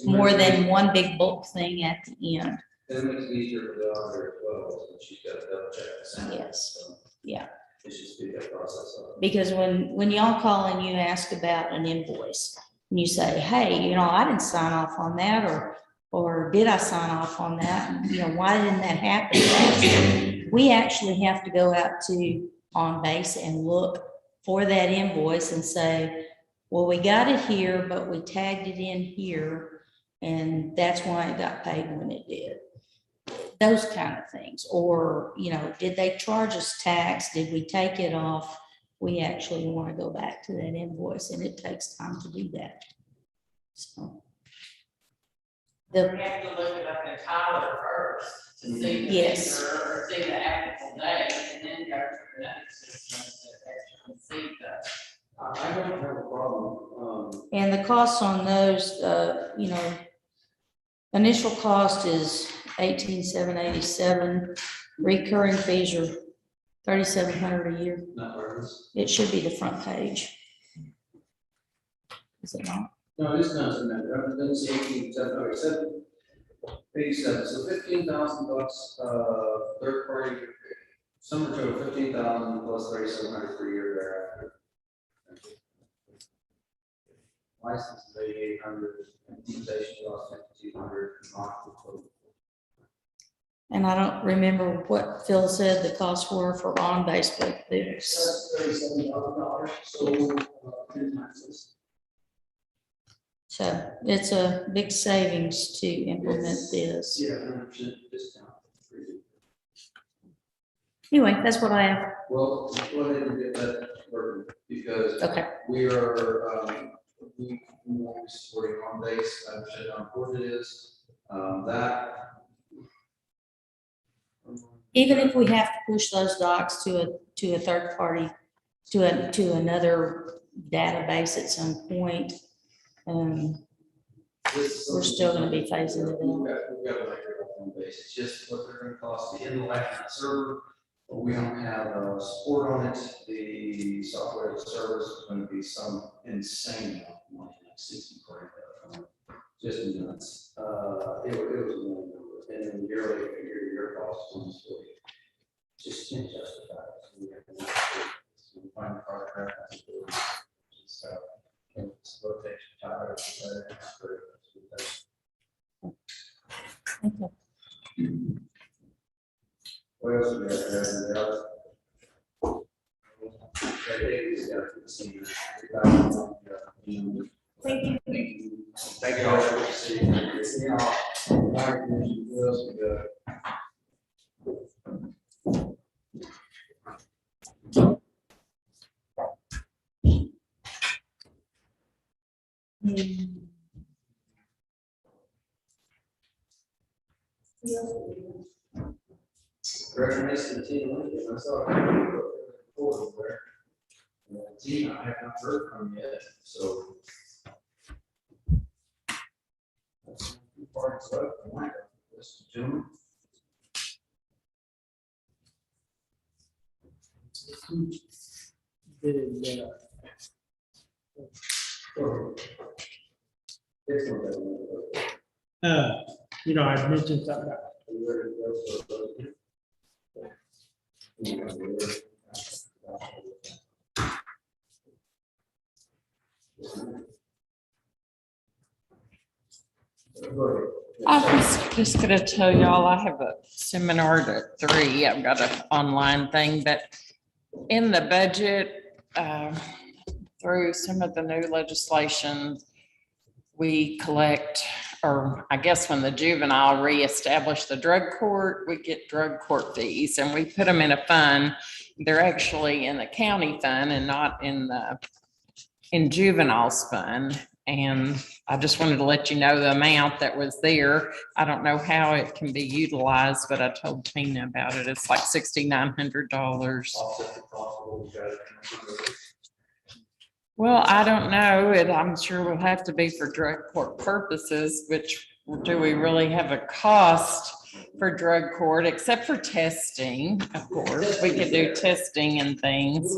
[SPEAKER 2] more than one big bulk thing at the end.
[SPEAKER 8] And it makes it easier for the auditor as well, since she's got to double check the same.
[SPEAKER 2] Yes.
[SPEAKER 8] So
[SPEAKER 2] Yeah.
[SPEAKER 8] it should speed that process up.
[SPEAKER 2] Because when y'all call and you ask about an invoice, and you say, hey, I didn't sign off on that, or did I sign off on that? And, why didn't that happen? We actually have to go out to On Base and look for that invoice and say, well, we got it here, but we tagged it in here, and that's why it got paid when it did. Those kind of things. Or, did they charge us tax? Did we take it off? We actually want to go back to that invoice, and it takes time to do that. So.
[SPEAKER 7] We have to look it up in Tyler first to see the
[SPEAKER 2] Yes.
[SPEAKER 7] figure or see the actual date, and then go through the other systems to actually see the.
[SPEAKER 8] I don't have a problem.
[SPEAKER 2] And the costs on those, initial cost is 18,787. Recurring fees are 3,700 a year.
[SPEAKER 8] Not worries.
[SPEAKER 2] It should be the front page. Is it not?
[SPEAKER 8] No, it is not, it doesn't say 18,787. Page 7, so $15,000, third party, summer total 15,000 plus 3,700 per year thereafter. License is 8,800, implementation cost 5,200,
[SPEAKER 2] And I don't remember what Phil said the costs were for On Base, but there's,
[SPEAKER 10] $37,000, so, 10 times.
[SPEAKER 2] so it's a big savings to implement this.
[SPEAKER 8] Yeah, 100% discount.
[SPEAKER 2] Anyway, that's what I have.
[SPEAKER 8] Well, go ahead and get that working, because
[SPEAKER 2] Okay.
[SPEAKER 8] we are, we won't be supporting On Base, I understand how important it is, that.
[SPEAKER 2] Even if we have to push those docs to a third party, to another database at some point, we're still gonna be phasing it in.
[SPEAKER 8] We've got to make it On Base, it's just what they're gonna cost the intellect and the server. But we don't have support on it, the software as a service is gonna be some insane amount of money, like 60 grand. Just nuts. It was one number, and then your cost was 40. Just can't justify it. So we have to look at it. So we find the contract, that's what it is. So, and it's rotation tire, what else we got there?
[SPEAKER 2] Thank you.
[SPEAKER 8] Thank you all. See you all. What else we got? Congratulations to Tina Lincoln. I saw her report there. Tina, I have not heard from yet, so. That's two parts left. I might have this gentleman.
[SPEAKER 10] I mentioned something about
[SPEAKER 7] I was just gonna tell y'all, I have a seminar at 3. I've got an online thing, but in the budget, through some of the new legislation, we collect, or I guess when the juvenile reestablish the drug court, we get drug court fees, and we put them in a fund. They're actually in the county fund and not in juvenile's fund. And I just wanted to let you know the amount that was there. I don't know how it can be utilized, but I told Tina about it. It's like $6,900. Well, I don't know. I'm sure will have to be for drug court purposes, which do we really have a cost for drug court, except for testing, of course. We could do testing and things.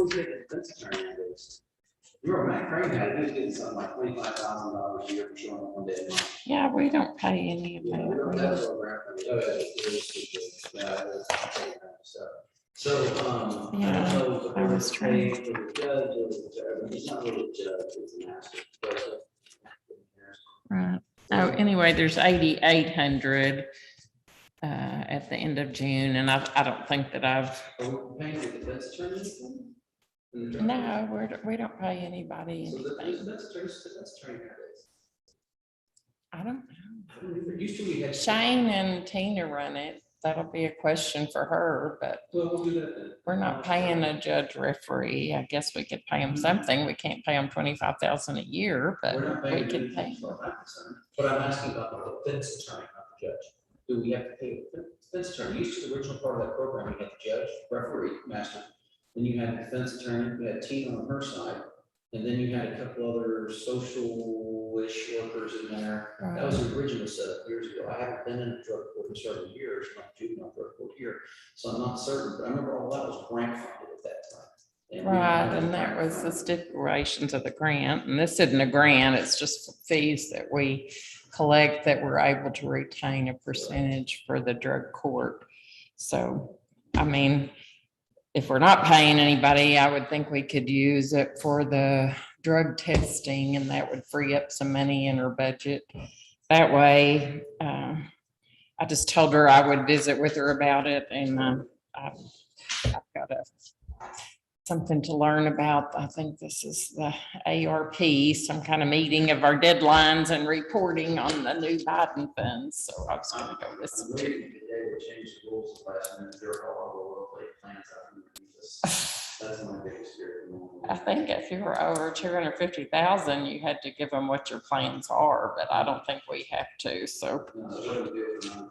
[SPEAKER 8] Remember, Matt Crane had, he was getting something like $25,000 a year for showing up one day a month.
[SPEAKER 7] Yeah, we don't pay any of
[SPEAKER 8] Yeah, we don't have a program. Oh, yeah, stuff. So, I
[SPEAKER 7] Yeah,
[SPEAKER 8] don't know.
[SPEAKER 7] I was trying.
[SPEAKER 8] For the judge, or whatever. He's not really a judge, he's a master.
[SPEAKER 7] Right. Oh, anyway, there's 8,800 at the end of June, and I don't think that I've,
[SPEAKER 8] Are we paying the defense attorney?
[SPEAKER 7] no, we don't pay anybody
[SPEAKER 8] So the
[SPEAKER 7] anything.
[SPEAKER 8] defense attorney nowadays.
[SPEAKER 7] I don't know.
[SPEAKER 8] I don't remember. Used to we had.
[SPEAKER 7] Shane and Tina run it. That'll be a question for her, but
[SPEAKER 8] Well, we'll do that then.
[SPEAKER 7] we're not paying a judge referee. I guess we could pay them something. We can't pay them 25,000 a year, but
[SPEAKER 8] We're not
[SPEAKER 7] we
[SPEAKER 8] paying
[SPEAKER 7] could
[SPEAKER 8] anything
[SPEAKER 7] pay.
[SPEAKER 8] as far as I'm concerned. But I'm asking about the defense attorney, not the judge. Do we have to pay the defense attorney? Used to the original part of that program, you had the judge, referee, master. Then you had the defense attorney, you had Tina on her side, and then you had a couple other social-ish workers in there. That was the original setup years ago. I haven't been in a drug court in several years, not juvenile drug court here, so I'm not certain, but I remember all that was grant funded at that time. And we
[SPEAKER 7] Right,
[SPEAKER 8] had
[SPEAKER 7] and that
[SPEAKER 8] grant
[SPEAKER 7] was the
[SPEAKER 8] funded.
[SPEAKER 7] stipulations of the grant, and this isn't a grant, it's just fees that we collect that we're able to retain a percentage for the drug court. So, I mean, if we're not paying anybody, I would think we could use it for the drug testing, and that would free up some money in our budget. That way, I just told her I would visit with her about it, and I've got something to learn about. I think this is the ARP, some kind of meeting of our deadlines and reporting on the new Biden funds. So I was gonna go listen
[SPEAKER 8] I'm
[SPEAKER 7] to.
[SPEAKER 8] waiting for the day to change the rules last minute. They're all over the world, like plans out in the Jesus. That's my biggest fear.
[SPEAKER 7] I think if you were over 250,000, you had to give them what your plans are, but I don't think we have to, so.
[SPEAKER 8] No, so what do we do for non-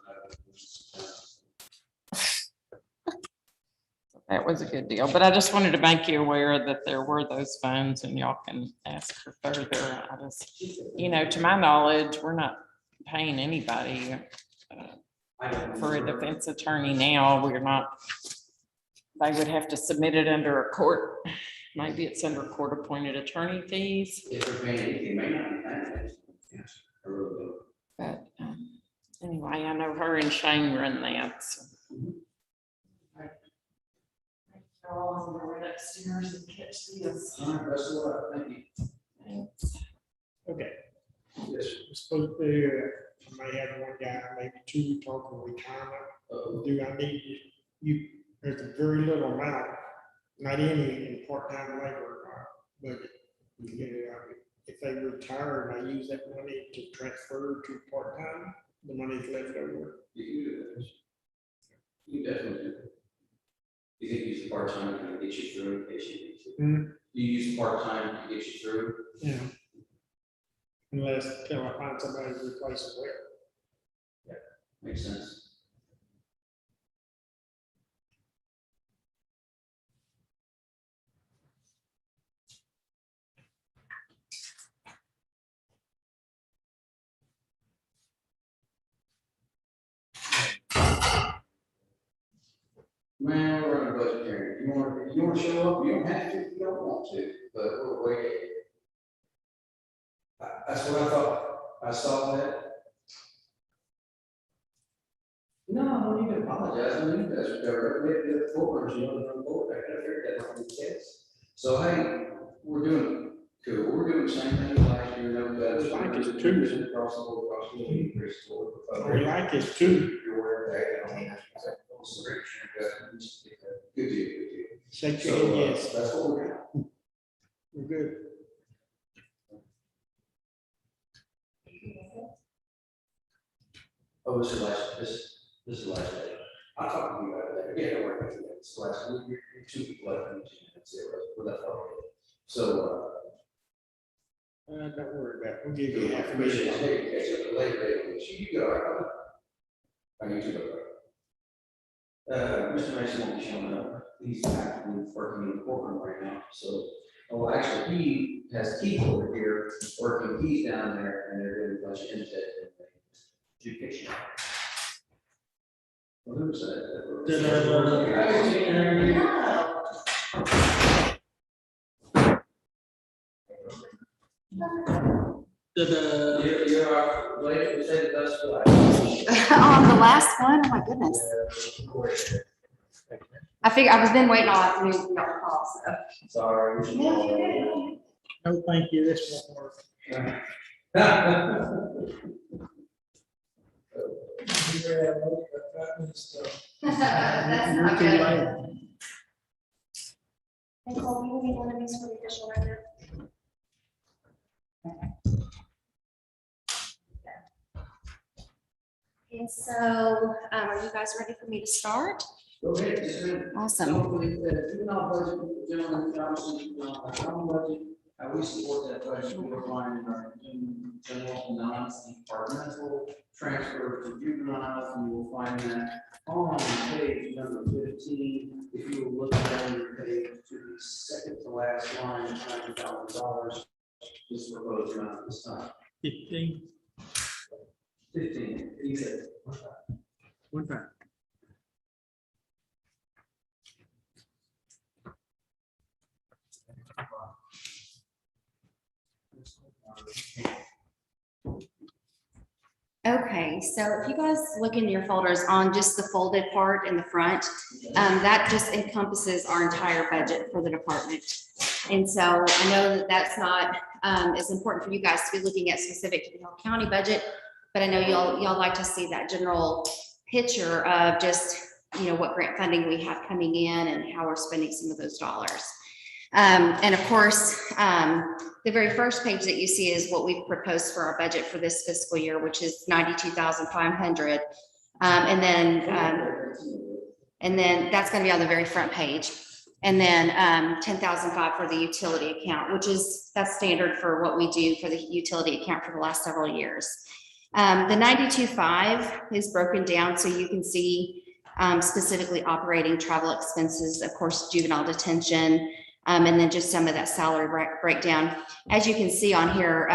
[SPEAKER 7] That was a good deal, but I just wanted to make you aware that there were those funds, and y'all can ask her further. I just, to my knowledge, we're not paying anybody for a defense attorney now. We're not, they would have to submit it under a court. Maybe it's under court-appointed attorney fees,
[SPEAKER 8] If they're paying, they may not be paying it. Yes, I really do.
[SPEAKER 7] but anyway, I know her and Shane run that, so. All on the way upstairs and catch this.
[SPEAKER 8] All right, rest of the way, thank you.
[SPEAKER 7] Thanks.
[SPEAKER 10] Okay. Yes, we're supposed to be, I may have one guy, maybe two, talking retirement. Do I need you, there's a very little amount, not any in part-time labor, budget. If they retire and I use that money to transfer to part-time, the money's left over.
[SPEAKER 8] You definitely do. You think use the part-time to get you through in case you need to?
[SPEAKER 10] Hmm.
[SPEAKER 8] You use part-time to get you through?
[SPEAKER 10] Yeah. Unless, I find somebody to replace it with.
[SPEAKER 8] Makes sense. Man, we're on a budget hearing. You want to show up? You don't have to, if you don't want to, but we're way. That's what I thought. I saw that. No, no need to apologize. I mean, you guys are the forward, you know, the forward, I figured that might be the case. So, hey, we're doing cool. We're doing the same thing last year. No, that's
[SPEAKER 10] I think it's
[SPEAKER 8] 2% across the board, across the board, increase the board.
[SPEAKER 10] We like it too.
[SPEAKER 8] You're aware of that. I don't have to say, oh, sorry, good deal, good deal.
[SPEAKER 10] Shake your
[SPEAKER 8] So,
[SPEAKER 10] head, yes,
[SPEAKER 8] that's what we're got.
[SPEAKER 10] we're good.
[SPEAKER 8] Oh, this is the last day. I'll talk to you about it later. Yeah, don't worry about it. It's the last week, you're 2 people left in 2 minutes there, we're that far away. So,
[SPEAKER 10] Don't worry about it, we'll give you
[SPEAKER 8] yeah,
[SPEAKER 10] half a
[SPEAKER 8] commission, I'll
[SPEAKER 10] million.
[SPEAKER 8] take you guys up a later date. You go, right? I need to go. Mr. Mason won't be showing up. He's actively working in the courtroom right now, so. Oh, actually, he has Keith over here working, he's down there, and they're doing a bunch of instead education. Well, who was that?
[SPEAKER 1] You're late, we said the best way.
[SPEAKER 11] On the last one, oh my goodness. I figured, I was been waiting all afternoon for y'all to call, so.
[SPEAKER 9] Sorry.
[SPEAKER 10] No, thank you, this won't work.
[SPEAKER 11] That's not
[SPEAKER 10] You're too
[SPEAKER 11] good.
[SPEAKER 10] late.
[SPEAKER 11] Hey, Cole, you need one of these for the official record? And so, are you guys ready for me to start?
[SPEAKER 1] Go ahead, yes, ma'am.
[SPEAKER 11] Awesome.
[SPEAKER 1] Hopefully, the juvenile budget, gentlemen, Johnson, our own budget, we support that budget, we are finding our general non-departmental transfer to juveniles, and you will find that on page number 15. If you will look down your page to the second to last line, $90,000 is proposed amount this time.
[SPEAKER 10] 15,
[SPEAKER 1] 15, he said.
[SPEAKER 10] one time.
[SPEAKER 11] Okay, so if you guys look in your folders on just the folded part in the front, that just encompasses our entire budget for the department. And so I know that that's not as important for you guys to be looking at specific to the Hill County budget, but I know y'all like to see that general picture of just, you know, what grant funding we have coming in and how we're spending some of those dollars. And of course, the very first page that you see is what we've proposed for our budget for this fiscal year, which is 92,500. And then that's going to be on the very front page. And then 10,005 for the utility account, that's standard for what we do for the utility account for the last several years. The 92.5 is broken down so you can see specifically operating travel expenses, of course, juvenile detention, and then just some of that salary breakdown. As you can see on here,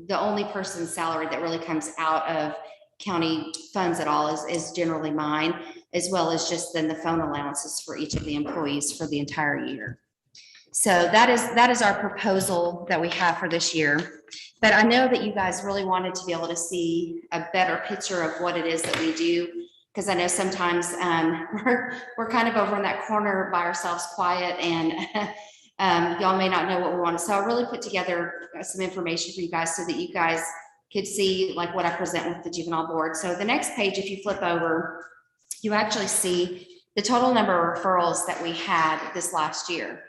[SPEAKER 11] the only person's salary that really comes out of county funds at all is generally mine, as well as just then the phone allowances for each of the employees for the entire year. So that is our proposal that we have for this year. But I know that you guys really wanted to be able to see a better picture of what it is that we do, because I know sometimes we're kind of over in that corner by ourselves, quiet, and y'all may not know what we want. So I really put together some information for you guys so that you guys could see like what I present with the juvenile board. So the next page, if you flip over, you actually see the total number of referrals that we had this last year.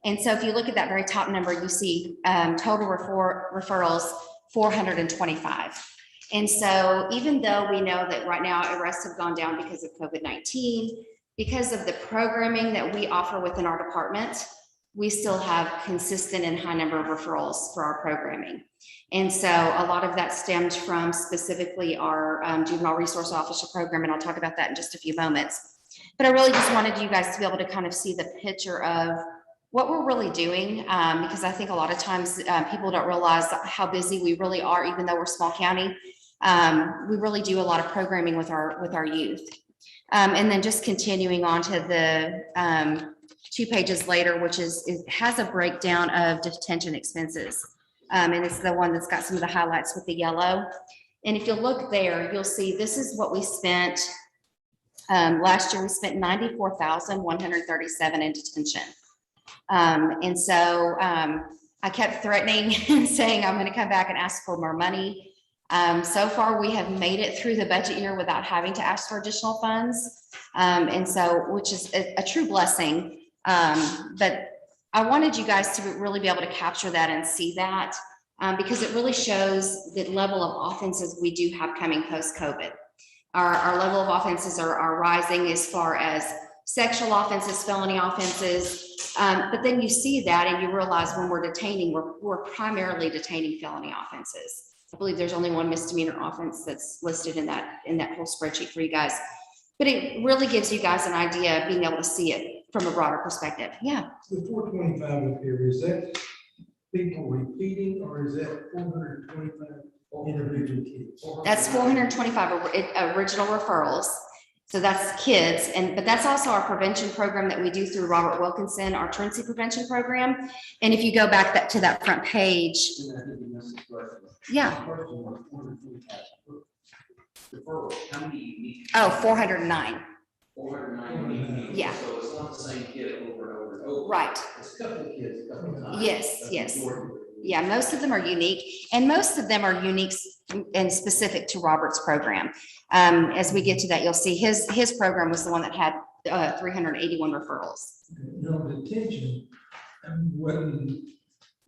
[SPEAKER 11] And so if you look at that very top number, you see total referrals, 425. And so even though we know that right now arrests have gone down because of COVID-19, because of the programming that we offer within our department, we still have consistent and high number of referrals for our programming. And so a lot of that stemmed from specifically our juvenile resource officer program, and I'll talk about that in just a few moments. But I really just wanted you guys to be able to kind of see the picture of what we're really doing, because I think a lot of times people don't realize how busy we really are, even though we're a small county. We really do a lot of programming with our youth. And then just continuing on to the 2 pages later, which it has a breakdown of detention expenses. And it's the one that's got some of the highlights with the yellow. And if you look there, you'll see this is what we spent. Last year, we spent $94,137 in detention. And so I kept threatening and saying, I'm going to come back and ask for more money. So far, we have made it through the budget year without having to ask for additional funds. And so, which is a true blessing. But I wanted you guys to really be able to capture that and see that because it really shows the level of offenses we do have coming post-COVID. Our level of offenses are rising as far as sexual offenses, felony offenses. But then you see that and you realize when we're detaining, we're primarily detaining felony offenses. I believe there's only one misdemeanor offense that's listed in that whole spreadsheet for you guys. But it really gives you guys an idea of being able to see it from a broader perspective. Yeah.
[SPEAKER 12] The 425 up here, is that people repeating or is that 425 individual kids?
[SPEAKER 11] That's 425 original referrals. So that's kids, but that's also our prevention program that we do through Robert Wilkinson, our truancy prevention program. And if you go back to that front page, yeah.
[SPEAKER 1] How many unique?
[SPEAKER 11] Oh, 409.
[SPEAKER 1] 409.
[SPEAKER 11] Yeah.
[SPEAKER 1] So it's not the same kid over and over and over.
[SPEAKER 11] Right.
[SPEAKER 1] It's a couple of kids, a couple of times.
[SPEAKER 11] Yes,
[SPEAKER 1] That's
[SPEAKER 11] yes.
[SPEAKER 1] important.
[SPEAKER 11] Yeah, most of them are unique, and most of them are unique and specific to Robert's program. As we get to that, you'll see his program was the one that had 381 referrals.
[SPEAKER 12] You know, detention, and when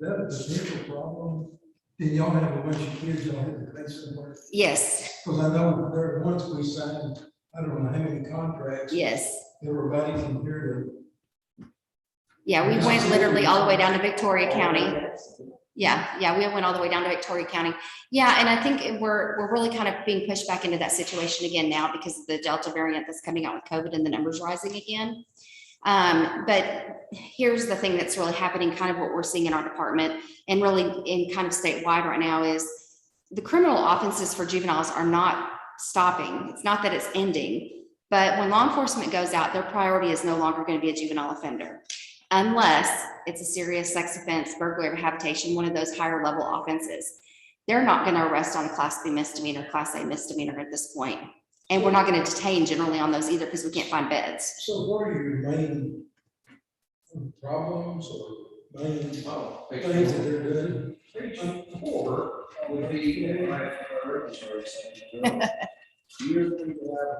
[SPEAKER 12] that a potential problem, then y'all have a bunch of kids y'all have to pay somewhere.
[SPEAKER 11] Yes,
[SPEAKER 12] Because I know there, once we signed, I don't know how many contracts.
[SPEAKER 11] yes.
[SPEAKER 12] Everybody from here
[SPEAKER 11] Yeah, we went literally all the way down to Victoria County. Yeah, we went all the way down to Victoria County. Yeah, and I think we're really kind of being pushed back into that situation again now because of the Delta variant that's coming out with COVID and the numbers rising again. But here's the thing that's really happening, kind of what we're seeing in our department and really in kind of statewide right now is the criminal offenses for juveniles are not stopping. It's not that it's ending, but when law enforcement goes out, their priority is no longer going to be a juvenile offender. Unless it's a serious sex offense, burglary, habitation, one of those higher level offenses. They're not going to arrest on a Class B misdemeanor, Class A misdemeanor at this point. And we're not going to detain generally on those either because we can't find beds.
[SPEAKER 12] So what are your main problems or main things that they're doing?
[SPEAKER 1] Page 4 would be, you're going to have a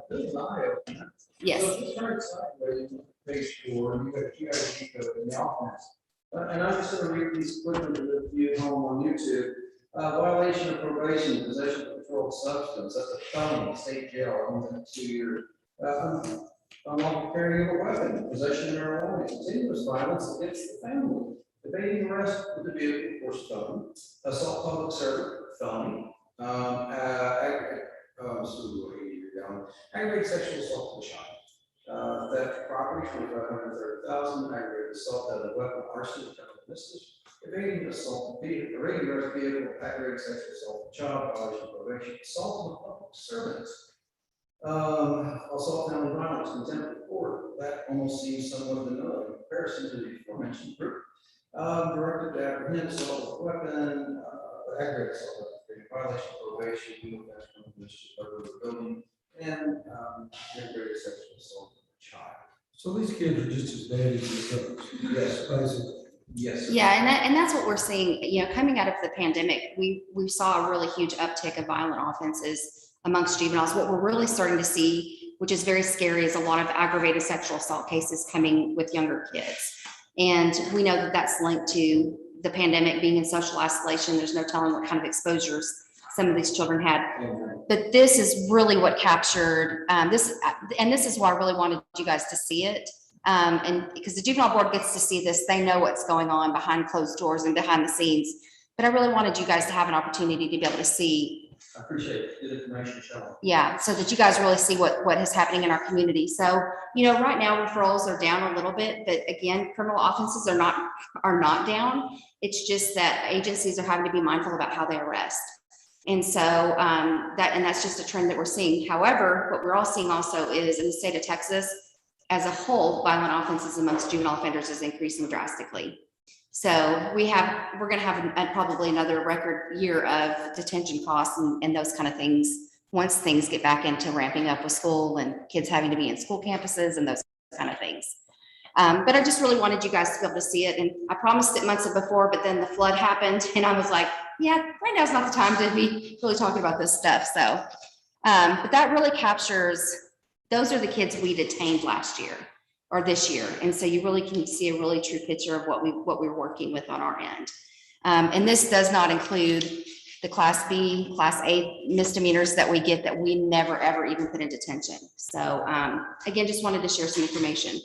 [SPEAKER 1] good eye opener.
[SPEAKER 11] Yes.
[SPEAKER 1] So just turn sideways, page 4, and you got to keep in the offense. And I'm just going to read these quickly to the view home on YouTube. Violation of probation, possession of controlled substance, that's a felony, state jail, 1 to 2 years. Unlawful carrying of a weapon, possession of marijuana, continuous violence against the family, evading arrest with the vehicle, of course, felony, assault public servant, felony, aggravated sexual assault of a child, theft of property, 2,530,000, aggravated assault of a weapon, arson, misdemeanor, evading assault, evading arrest vehicle, aggravated sexual assault of a child, violation of probation, assault of a public servant, assault, family violence, contempt of court. That almost seems somewhat vanilla in comparison to the aforementioned group. Directed to apprehend assault of a weapon, aggravated assault of a violation of probation, legal offense, burglary of the building, and aggravated sexual assault of a child.
[SPEAKER 12] So these kids are just as bad as the others.
[SPEAKER 1] Yes.
[SPEAKER 12] Basically.
[SPEAKER 1] Yes. Sir.
[SPEAKER 11] Yeah, and that's what we're seeing, you know, coming out of the pandemic, we saw a really huge uptick of violent offenses amongst juveniles. What we're really starting to see, which is very scary, is a lot of aggravated sexual assault cases coming with younger kids. And we know that that's linked to the pandemic, being in social isolation. There's no telling what kind of exposures some of these children had. But this is really what captured this, and this is why I really wanted you guys to see it. And because the juvenile board gets to see this, they know what's going on behind closed doors and behind the scenes. But I really wanted you guys to have an opportunity to be able to see.
[SPEAKER 1] I appreciate it. Good information, Sean.
[SPEAKER 11] Yeah, so that you guys really see what is happening in our community. So, you know, right now referrals are down a little bit, but again, criminal offenses are not down. It's just that agencies are having to be mindful about how they arrest. And so that's just a trend that we're seeing. However, what we're all seeing also is in the state of Texas, as a whole, violent offenses amongst juvenile offenders is increasing drastically. So we're going to have probably another record year of detention costs and those kind of things once things get back into ramping up with school and kids having to be in school campuses and those kind of things. But I just really wanted you guys to be able to see it. And I promised it months before, but then the flood happened and I was like, yeah, right now's not the time to be really talking about this stuff. So, but that really captures, those are the kids we detained last year or this year. And so you really can see a really true picture of what we're working with on our end. And this does not include the Class B, Class A misdemeanors that we get that we never, ever even put in detention. So again, just wanted to share some information.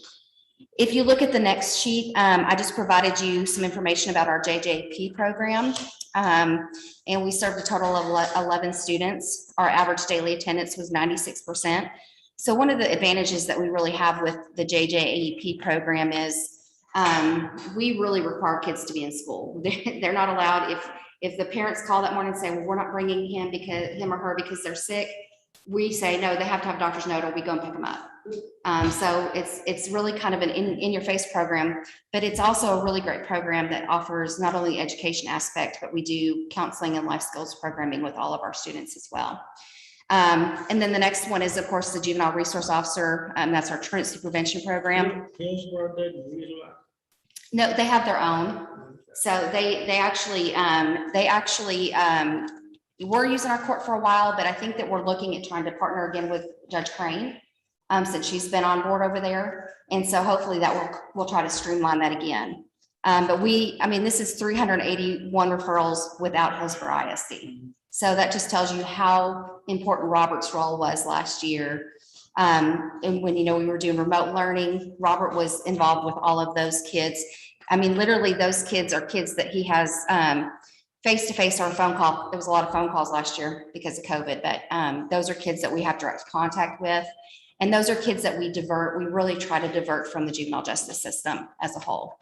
[SPEAKER 11] If you look at the next sheet, I just provided you some information about our JJP program. And we served a total of 11 students. Our average daily attendance was 96%. So one of the advantages that we really have with the JJAEP program is we really require kids to be in school. They're not allowed, if the parents call that morning and say, well, we're not bringing him or her because they're sick, we say, no, they have to have a doctor's note or we go and pick them up. So it's really kind of an in your face program, but it's also a really great program that offers not only education aspect, but we do counseling and life skills programming with all of our students as well. And then the next one is, of course, the juvenile resource officer. That's our truancy prevention program. No, they have their own. So they actually were using our court for a while, but I think that we're looking at trying to partner again with Judge Crane, since she's been on board over there. And so hopefully that we'll try to streamline that again. But this is 381 referrals without Hillsborough ISD. So that just tells you how important Robert's role was last year. And when, we were doing remote learning, Robert was involved with all of those kids. Literally those kids are kids that he has face-to-face or phone call. There was a lot of phone calls last year because of COVID, but those are kids that we have direct contact with. And those are kids that we really try to divert from the juvenile justice system as a whole.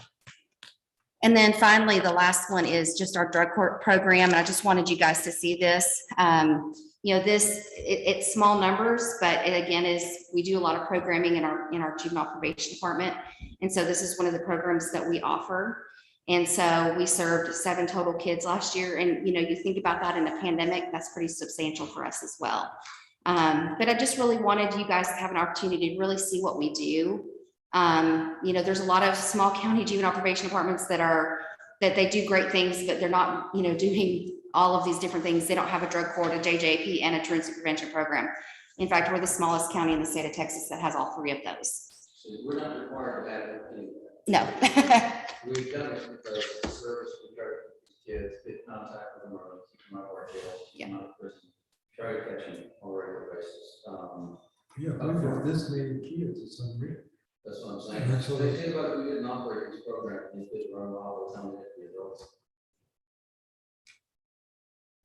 [SPEAKER 11] And then finally, the last one is just our drug court program. And I just wanted you guys to see this. It's small numbers, but it again we do a lot of programming in our juvenile probation department. And so this is one of the programs that we offer. And so we served 7 total kids last year. And, you think about that in a pandemic, that's pretty substantial for us as well. But I just really wanted you guys to have an opportunity to really see what we do. There's a lot of small county juvenile probation departments that they do great things, but they're not, doing all of these different things. They don't have a drug court, a JJP, and a truancy prevention program. In fact, we're the smallest county in the state of Texas that has all 3 of those.
[SPEAKER 8] So we're not required to have it anyway.
[SPEAKER 11] No.
[SPEAKER 8] We've done it because the service, we try to keep kids, get contact with them, or keep them out of our jail, keep them out of prison, try to catch them on a regular basis.
[SPEAKER 12] Yeah, we've got this many kids, it's unreal.
[SPEAKER 8] That's what I'm saying.
[SPEAKER 12] That's
[SPEAKER 8] So
[SPEAKER 12] what
[SPEAKER 8] they think about we didn't operate this program, and kids run all the time with the adults.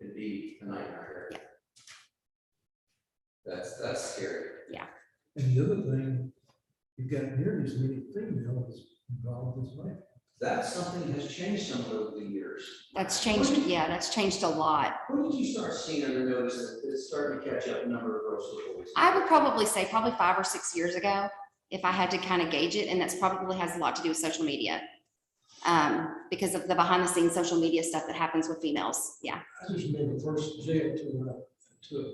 [SPEAKER 8] It'd be a nightmare. That's scary.
[SPEAKER 12] And the other thing, you've got nearly as many females involved as men.
[SPEAKER 8] That's something that has changed some over the years.
[SPEAKER 11] That's changed. Yeah, that's changed a lot.
[SPEAKER 8] When did you start seeing or notice that it's starting to catch up a number of girls with boys?
[SPEAKER 11] I would probably say 5 or 6 years ago, if I had to kind of gauge it, and that's probably has a lot to do with social media. Because of the behind the scenes social media stuff that happens with females. Yeah.
[SPEAKER 12] I just remember the first jail took,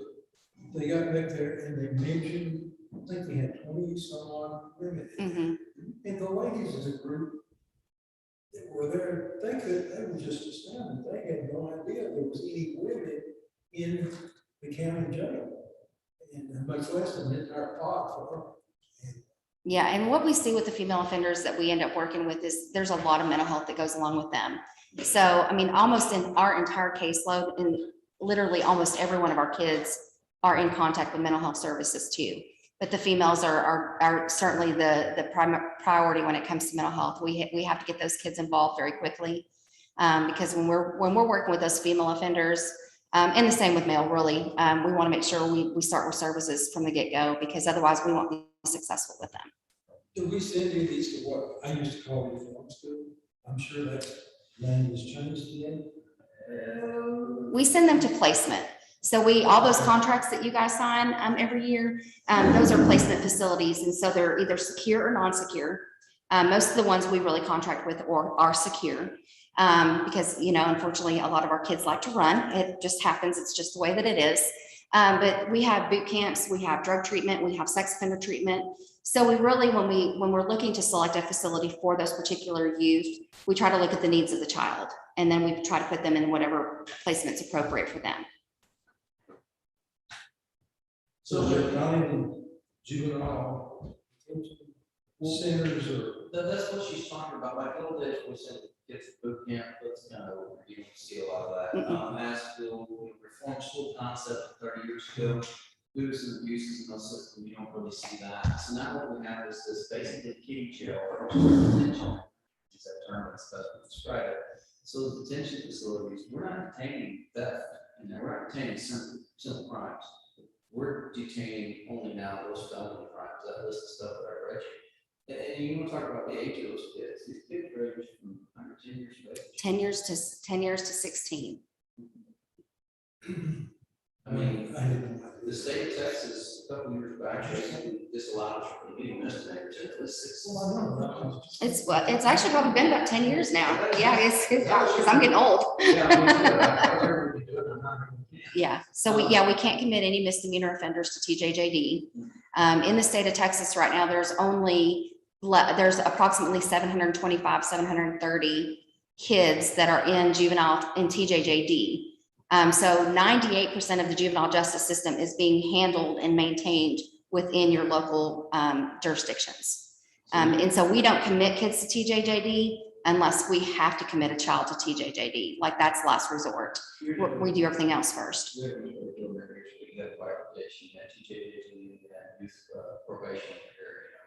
[SPEAKER 12] they got back there and they mentioned, I think they had 20 some odd women.
[SPEAKER 11] Mm-hmm.
[SPEAKER 12] And the ladies as a group that were there, they were just astounded. They had no idea there was any women in the county jail. And much less an entire pod for them.
[SPEAKER 11] Yeah, and what we see with the female offenders that we end up working with is there's a lot of mental health that goes along with them. So, almost in our entire caseload, and literally almost every one of our kids are in contact with mental health services too. But the females are certainly the priority when it comes to mental health. We have to get those kids involved very quickly because when we're working with those female offenders, and the same with male, really, we want to make sure we start with services from the get-go because otherwise we won't be successful with them.
[SPEAKER 12] Do we send you these to what I used to call reform school? I'm sure that land has changed today.
[SPEAKER 11] We send them to placement. So all those contracts that you guys sign every year, those are placement facilities. And so they're either secure or non-secure. Most of the ones we really contract with are secure because, unfortunately, a lot of our kids like to run. It just happens. It's just the way that it is. But we have boot camps, we have drug treatment, we have sex offender treatment. So we really, when we're looking to select a facility for those particular youth, we try to look at the needs of the child. And then we try to put them in whatever placement's appropriate for them.
[SPEAKER 12] So they're not even juvenile centers or.
[SPEAKER 8] That's what she's talking about, like little days, we send kids to boot camp, that's kind of, you don't see a lot of that. Massville, reform school concept 30 years ago, lewis and abuses in the system, you don't really see that. So now what we have is this basically kiddie jail, or detention, is that term that's best to describe it. So the detention facilities, we're not detaining theft, we're not detaining simple crimes. We're detaining only now those felony crimes, that list of stuff that I read you. And you want to talk about the age of those kids, these kids range from under 10 years of age.
[SPEAKER 11] 10 years to 16.
[SPEAKER 8] I mean,
[SPEAKER 12] I didn't know
[SPEAKER 8] The state of Texas, a couple years back, actually disallowed any misdemeanors, it was 6.
[SPEAKER 11] It's actually probably been about 10 years now. Yeah, it's, because I'm getting old. Yeah, so we can't commit any misdemeanor offenders to TJJD. In the state of Texas right now, there's approximately 725, 730 kids that are in juvenile in TJJD. So 98% of the juvenile justice system is being handled and maintained within your local jurisdictions. And so we don't commit kids to TJJD unless we have to commit a child to TJJD, like that's last resort. We do everything else first.
[SPEAKER 8] You have clarification that TJJD and youth probation area,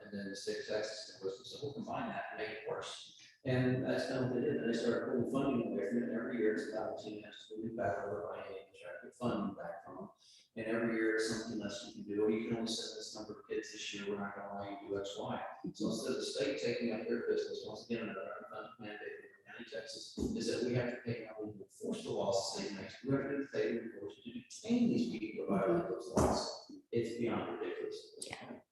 [SPEAKER 8] and then the state of Texas was, so we'll combine that and make it worse. And that's kind of what they did, and they started pulling funding away from it. Every year it's about $10 million back over by try to get funding back from them. And every year it's something less you can do, or you can only send this number of kids this year, we're not gonna allow you to do X, Y. So instead of the state taking up their business, once again, another unfunded mandate in County, Texas, is that we have to take out, we enforce the laws the state makes, we have to take and enforce to detain these people who violate those laws. It's beyond ridiculous.
[SPEAKER 11] Yeah.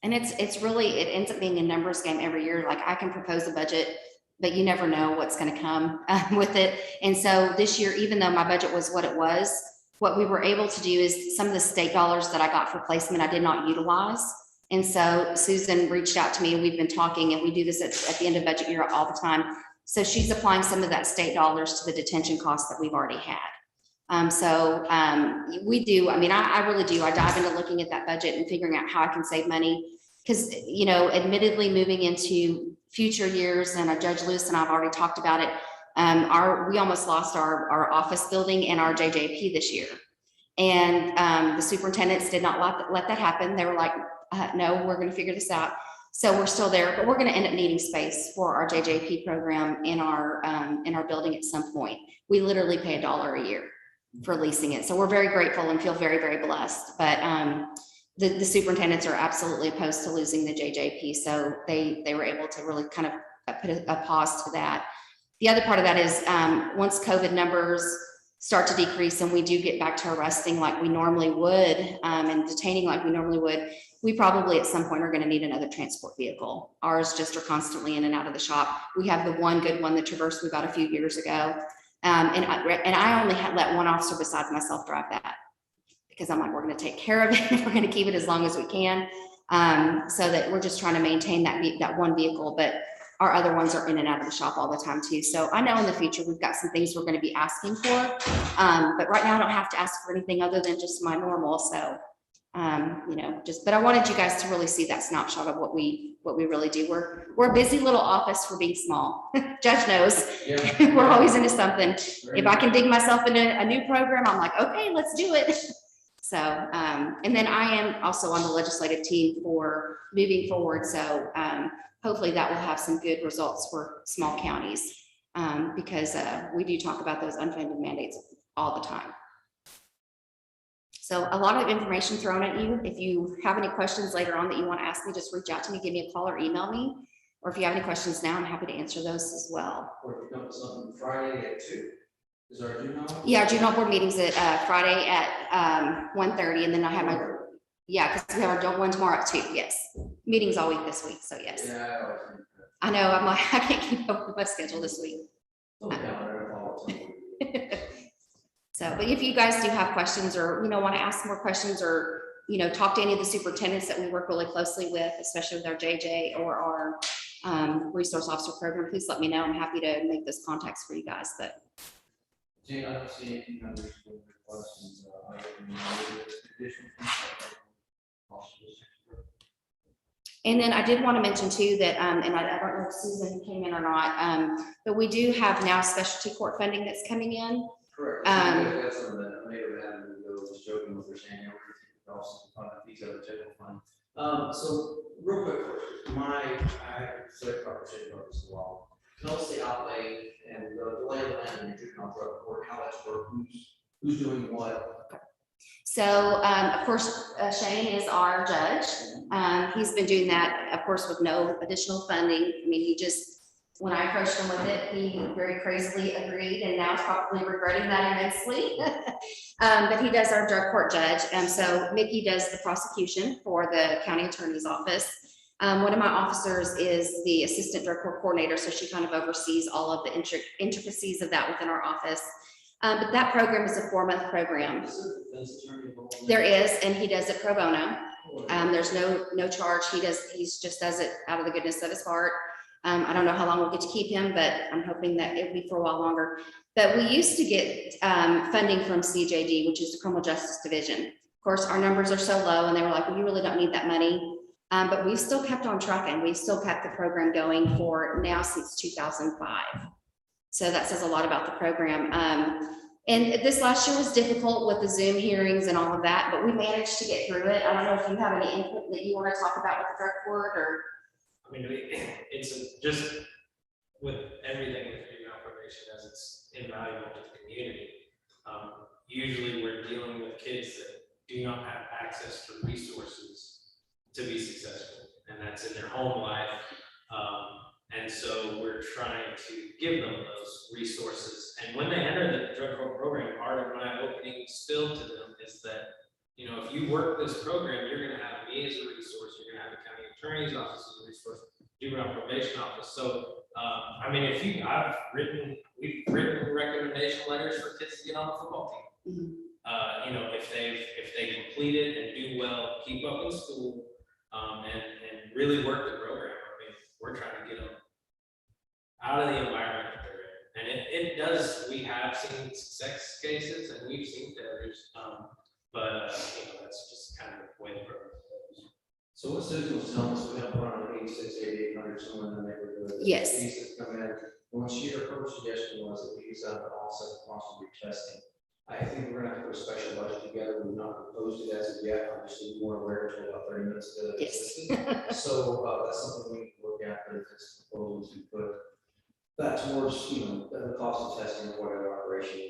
[SPEAKER 11] And it's really, it ends up being a numbers game every year. Like I can propose a budget, but you never know what's going to come with it. And so this year, even though my budget was what it was, what we were able to do is some of the state dollars that I got for placement, I did not utilize. And so Susan reached out to me and we've been talking, and we do this at the end of budget year all the time. So she's applying some of that state dollars to the detention costs that we've already had. We do, I mean, I really do. I dive into looking at that budget and figuring out how I can save money. Because, you know, admittedly moving into future years, and Judge Lewis and I have already talked about it, we almost lost our office building and our JJP this year. And the superintendents did not let that happen. They were like, no, we're going to figure this out. So we're still there, but we're going to end up needing space for our JJP program in our building at some point. We literally pay $1 a year for leasing it. So we're very grateful and feel very, very blessed. But the superintendents are absolutely opposed to losing the JJP. So they were able to really kind of put a pause to that. The other part of that is once COVID numbers start to decrease and we do get back to arresting like we normally would and detaining like we normally would, we probably at some point are going to need another transport vehicle. Ours just are constantly in and out of the shop. We have the one good one, the Traverse we got a few years ago. And I only let one officer besides myself drive that, because I'm like, we're going to take care of it. We're going to keep it as long as we can. So that we're just trying to maintain that one vehicle, but our other ones are in and out of the shop all the time too. So I know in the future, we've got some things we're going to be asking for. But right now I don't have to ask for anything other than just my normal. So, you know, but I wanted you guys to really see that snapshot of what we really do. We're a busy little office for being small. Judge knows. Yeah. We're always into something. If I can dig myself into a new program, I'm like, okay, let's do it. So, and then I am also on the legislative team for moving forward. So hopefully that will have some good results for small counties because we do talk about those unfunded mandates all the time. So a lot of information thrown at you. If you have any questions later on that you want to ask me, just reach out to me, give me a call or email me. Or if you have any questions now, I'm happy to answer those as well.
[SPEAKER 8] Or if you come to something Friday at 2. Is our juvenile?
[SPEAKER 11] Yeah, our juvenile board meetings at Friday at 1:30, and then I have my, because we have our adult one tomorrow at 2. Yes, meetings all week this week. So yes,
[SPEAKER 8] Yeah,
[SPEAKER 11] I know. I'm like, I can't keep up with my schedule this week. So, but if you guys do have questions or want to ask more questions or talk to any of the superintendents that we work really closely with, especially with our JJ or our resource officer program, please let me know. I'm happy to make those contacts for you guys. But
[SPEAKER 8] Jane, I don't see any numbers for the questions.
[SPEAKER 11] And then I did want to mention too that, and I don't know if Susan came in or not, but we do have now specialty court funding that's coming in.
[SPEAKER 8] Correct. That's on the later avenue, I was joking with her saying, also fund these other general fund. So real quick, I said a conversation about this a while. Tell us the outlay and the lay of the land in your juvenile drug court, how that's worked, who's doing what.
[SPEAKER 11] So of course, Shane is our judge. He's been doing that, of course, with no additional funding. I mean, he just when I approached him with it, he very crazily agreed and now is probably regretting that immensely. But he does our drug court judge. And so Mickey does the prosecution for the county attorney's office. One of my officers is the assistant drug court coordinator, so she kind of oversees all of the intricacies of that within our office. But that program is a 4-month program. There is, and he does it pro bono. There's no charge. He just does it out of the goodness of his heart. I don't know how long we'll get to keep him, but I'm hoping that it'll be for a while longer. But we used to get funding from CJD, which is the Criminal Justice Division. Of course, our numbers are so low, and they were like, well, you really don't need that money. But we've still kept on trucking. We've still kept the program going for now since 2005. So that says a lot about the program. And this last year was difficult with the Zoom hearings and all of that, but we managed to get through it. I don't know if you have any input that you want to talk about with the drug court or.
[SPEAKER 9] I mean, just with everything with juvenile probation, as it's invaluable to the community. Usually we're dealing with kids that do not have access to resources to be successful, and that's in their home life. And so we're trying to give them those resources. And when they enter the drug court program, part of my opening spill to them is that, you know, if you work this program, you're going to have me as a resource, you're going to have the county attorney's office as a resource, juvenile probation office. So, I mean, we've written recommendation letters for kids to get on the football team. You know, if they complete it and do well, keep up in school, and really work the program. I mean, we're trying to get them out of the environment that they're in. And it does, we have seen success cases and we've seen failures. But you know, that's just kind of the way the program goes.
[SPEAKER 8] So what Susan was telling us, we have around 800 somewhere in the neighborhood.
[SPEAKER 11] Yes.
[SPEAKER 8] Cases come in. When her suggestion was that we use that to offset the cost of retesting. I think we're gonna have to put a special budget together. We've not proposed it as of yet. I'm just more aware until about 30 minutes ago.
[SPEAKER 11] Yes.
[SPEAKER 8] So that's something we can look at, but if it's proposals to put that towards, you know, the cost of testing or whatever operation.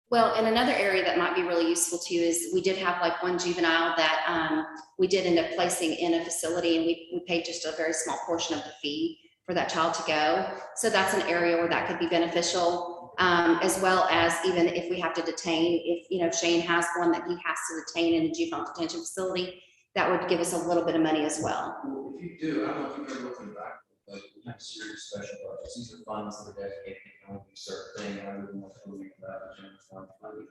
[SPEAKER 11] Well, and another area that might be really useful too is we did have like one juvenile that we did end up placing in a facility, and we paid just a very small portion of the fee for that child to go. So that's an area where that could be beneficial. As well as even if we have to detain, if, you know, Shane has one that he has to detain in a juvenile detention facility, that would give us a little bit of money as well.
[SPEAKER 8] Well, if you do, I don't know if you've ever looked back, but we have serious special budgets. These are funds that are dedicated to only a certain thing. I wouldn't want to move that the general fund money.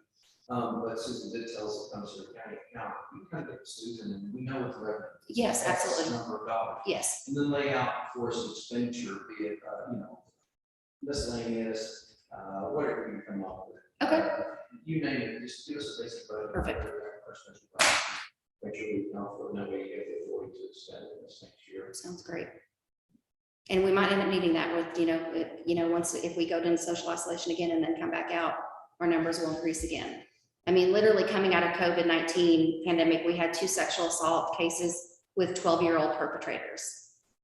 [SPEAKER 8] But Susan did tell us it comes to the county account. We kind of get Susan and we know what the revenue.
[SPEAKER 11] Yes, absolutely.
[SPEAKER 8] Number of dollars.
[SPEAKER 11] Yes.
[SPEAKER 8] And then lay out for some expenditure, be it, you know, miscellaneous, whatever you come up with.
[SPEAKER 11] Okay.
[SPEAKER 8] You name it, just give us a basic budget.
[SPEAKER 11] Perfect.
[SPEAKER 8] Make sure we can afford, that way you get the authority to spend it this next year.
[SPEAKER 11] Sounds great. And we might end up needing that with, you know, once, if we go into social isolation again and then come back out, our numbers will increase again. I mean, literally coming out of COVID-19 pandemic, we had 2 sexual assault cases with 12-year-old perpetrators.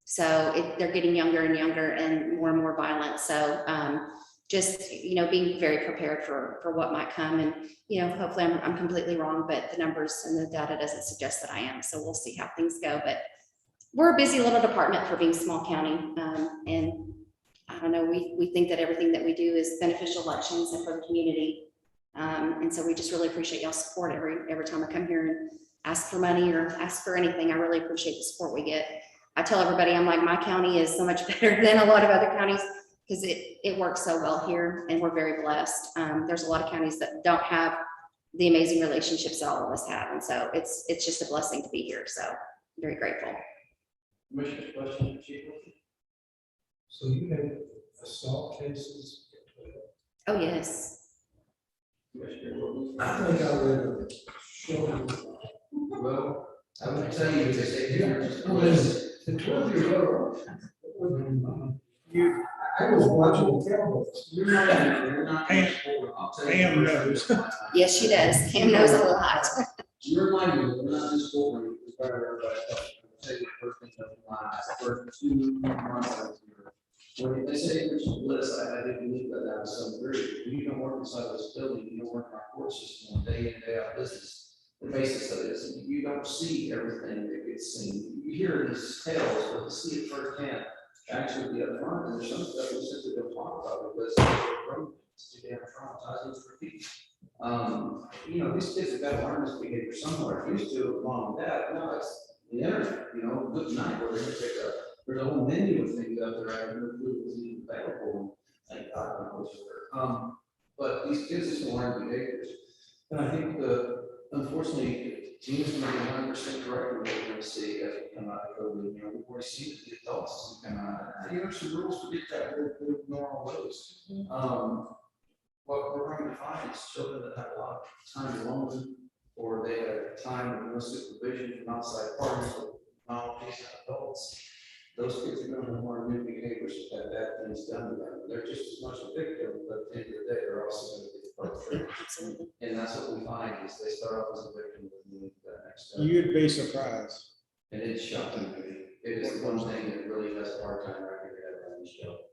[SPEAKER 11] So they're getting younger and younger and more violent. So just, you know, being very prepared for what might come. And, you know, hopefully I'm completely wrong, but the numbers and the data doesn't suggest that I am. So we'll see how things go. But we're a busy little department for being small county. And I don't know, we think that everything that we do is beneficial elections and for the community. And so we just really appreciate y'all's support every time I come here and ask for money or ask for anything. I really appreciate the support we get. I tell everybody, I'm like, my county is so much better than a lot of other counties because it works so well here and we're very blessed. There's a lot of counties that don't have the amazing relationships that all of us have. And so it's just a blessing to be here. So I'm very grateful.
[SPEAKER 8] Commissioner's question, Chief.
[SPEAKER 12] So you have assault cases?
[SPEAKER 11] Oh, yes.
[SPEAKER 12] I think I read a show.
[SPEAKER 8] Well, I would tell you this.
[SPEAKER 12] The 12-year-old. I was watching the Cowboys.
[SPEAKER 10] You're not. Pam knows.
[SPEAKER 11] Yes, she does. Pam knows a lot.
[SPEAKER 1] You're reminding me, we're not in this courtroom, it's part of everybody else. I'll tell you the first thing that the first 2 months I was here. When they say there's a list, I didn't believe that was some degree. When you don't work inside this building, you don't work in our court system on day in, day out business. The basis of this, you don't see everything that gets seen. You hear these tales, but to see it firsthand,
[SPEAKER 8] actually be upfront, and there's some stuff we simply don't talk about because it's too damn traumatizing for people. You know, these kids have got to learn this behavior somewhere. Used to, mom and dad, now it's the internet, you know, good night, where they're gonna take a, there's a whole menu of things out there, I never knew was even available. Thank God, I was there. But these kids just learn behaviors. And I think unfortunately, Gina's gonna be 100% correct in what we're gonna see as we come out of COVID. You know, we've already seen the adults come out. And you know, some rules to dictate their normal ways. What we're going to find is children that have a lot of time alone, or they have time with no supervision from outside parties, with non-patient adults. Those kids are going to have more new behaviors that bad things done to them. They're just as much a victim, but at the end of the day, they're also going to be the perpetrator. And that's what we find is they start off as a victim and then the next step.
[SPEAKER 10] You'd be surprised.
[SPEAKER 8] And it's shocking to me. It is the one thing that really has a hard time wrapping your head around this show.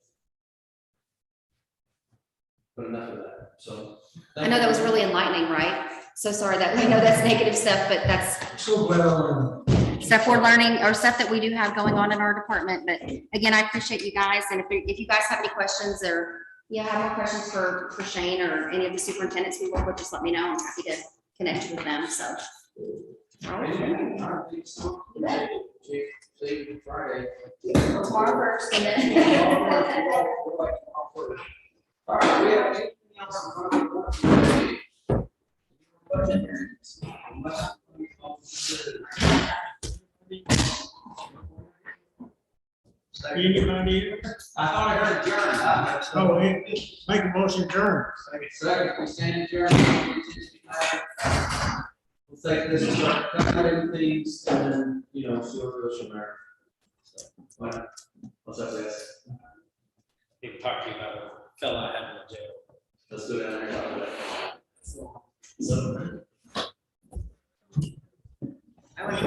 [SPEAKER 8] But enough of that, so.
[SPEAKER 11] I know that was really enlightening, right? So sorry that, I know that's negative stuff, but that's
[SPEAKER 12] So glad I learned.
[SPEAKER 11] stuff we're learning or stuff that we do have going on in our department. But again, I appreciate you guys. And if you guys have any questions or have more questions for Shane or any of the superintendents we work with, just let me know. I'm happy to connect you with them, so. All right.
[SPEAKER 1] See you Friday.
[SPEAKER 11] Tomorrow first and then.
[SPEAKER 1] All right, we have anything else on
[SPEAKER 10] Anybody?
[SPEAKER 1] I thought I heard adjourn.
[SPEAKER 10] Oh, yeah. Make a motion adjourn.
[SPEAKER 1] Second, we stand adjourned. We'll take this and start cutting things and then, see where it goes from there. So, what's up, guys?
[SPEAKER 9] People talk to you about a fella I had in jail.
[SPEAKER 1] Let's go down there and talk about it. So,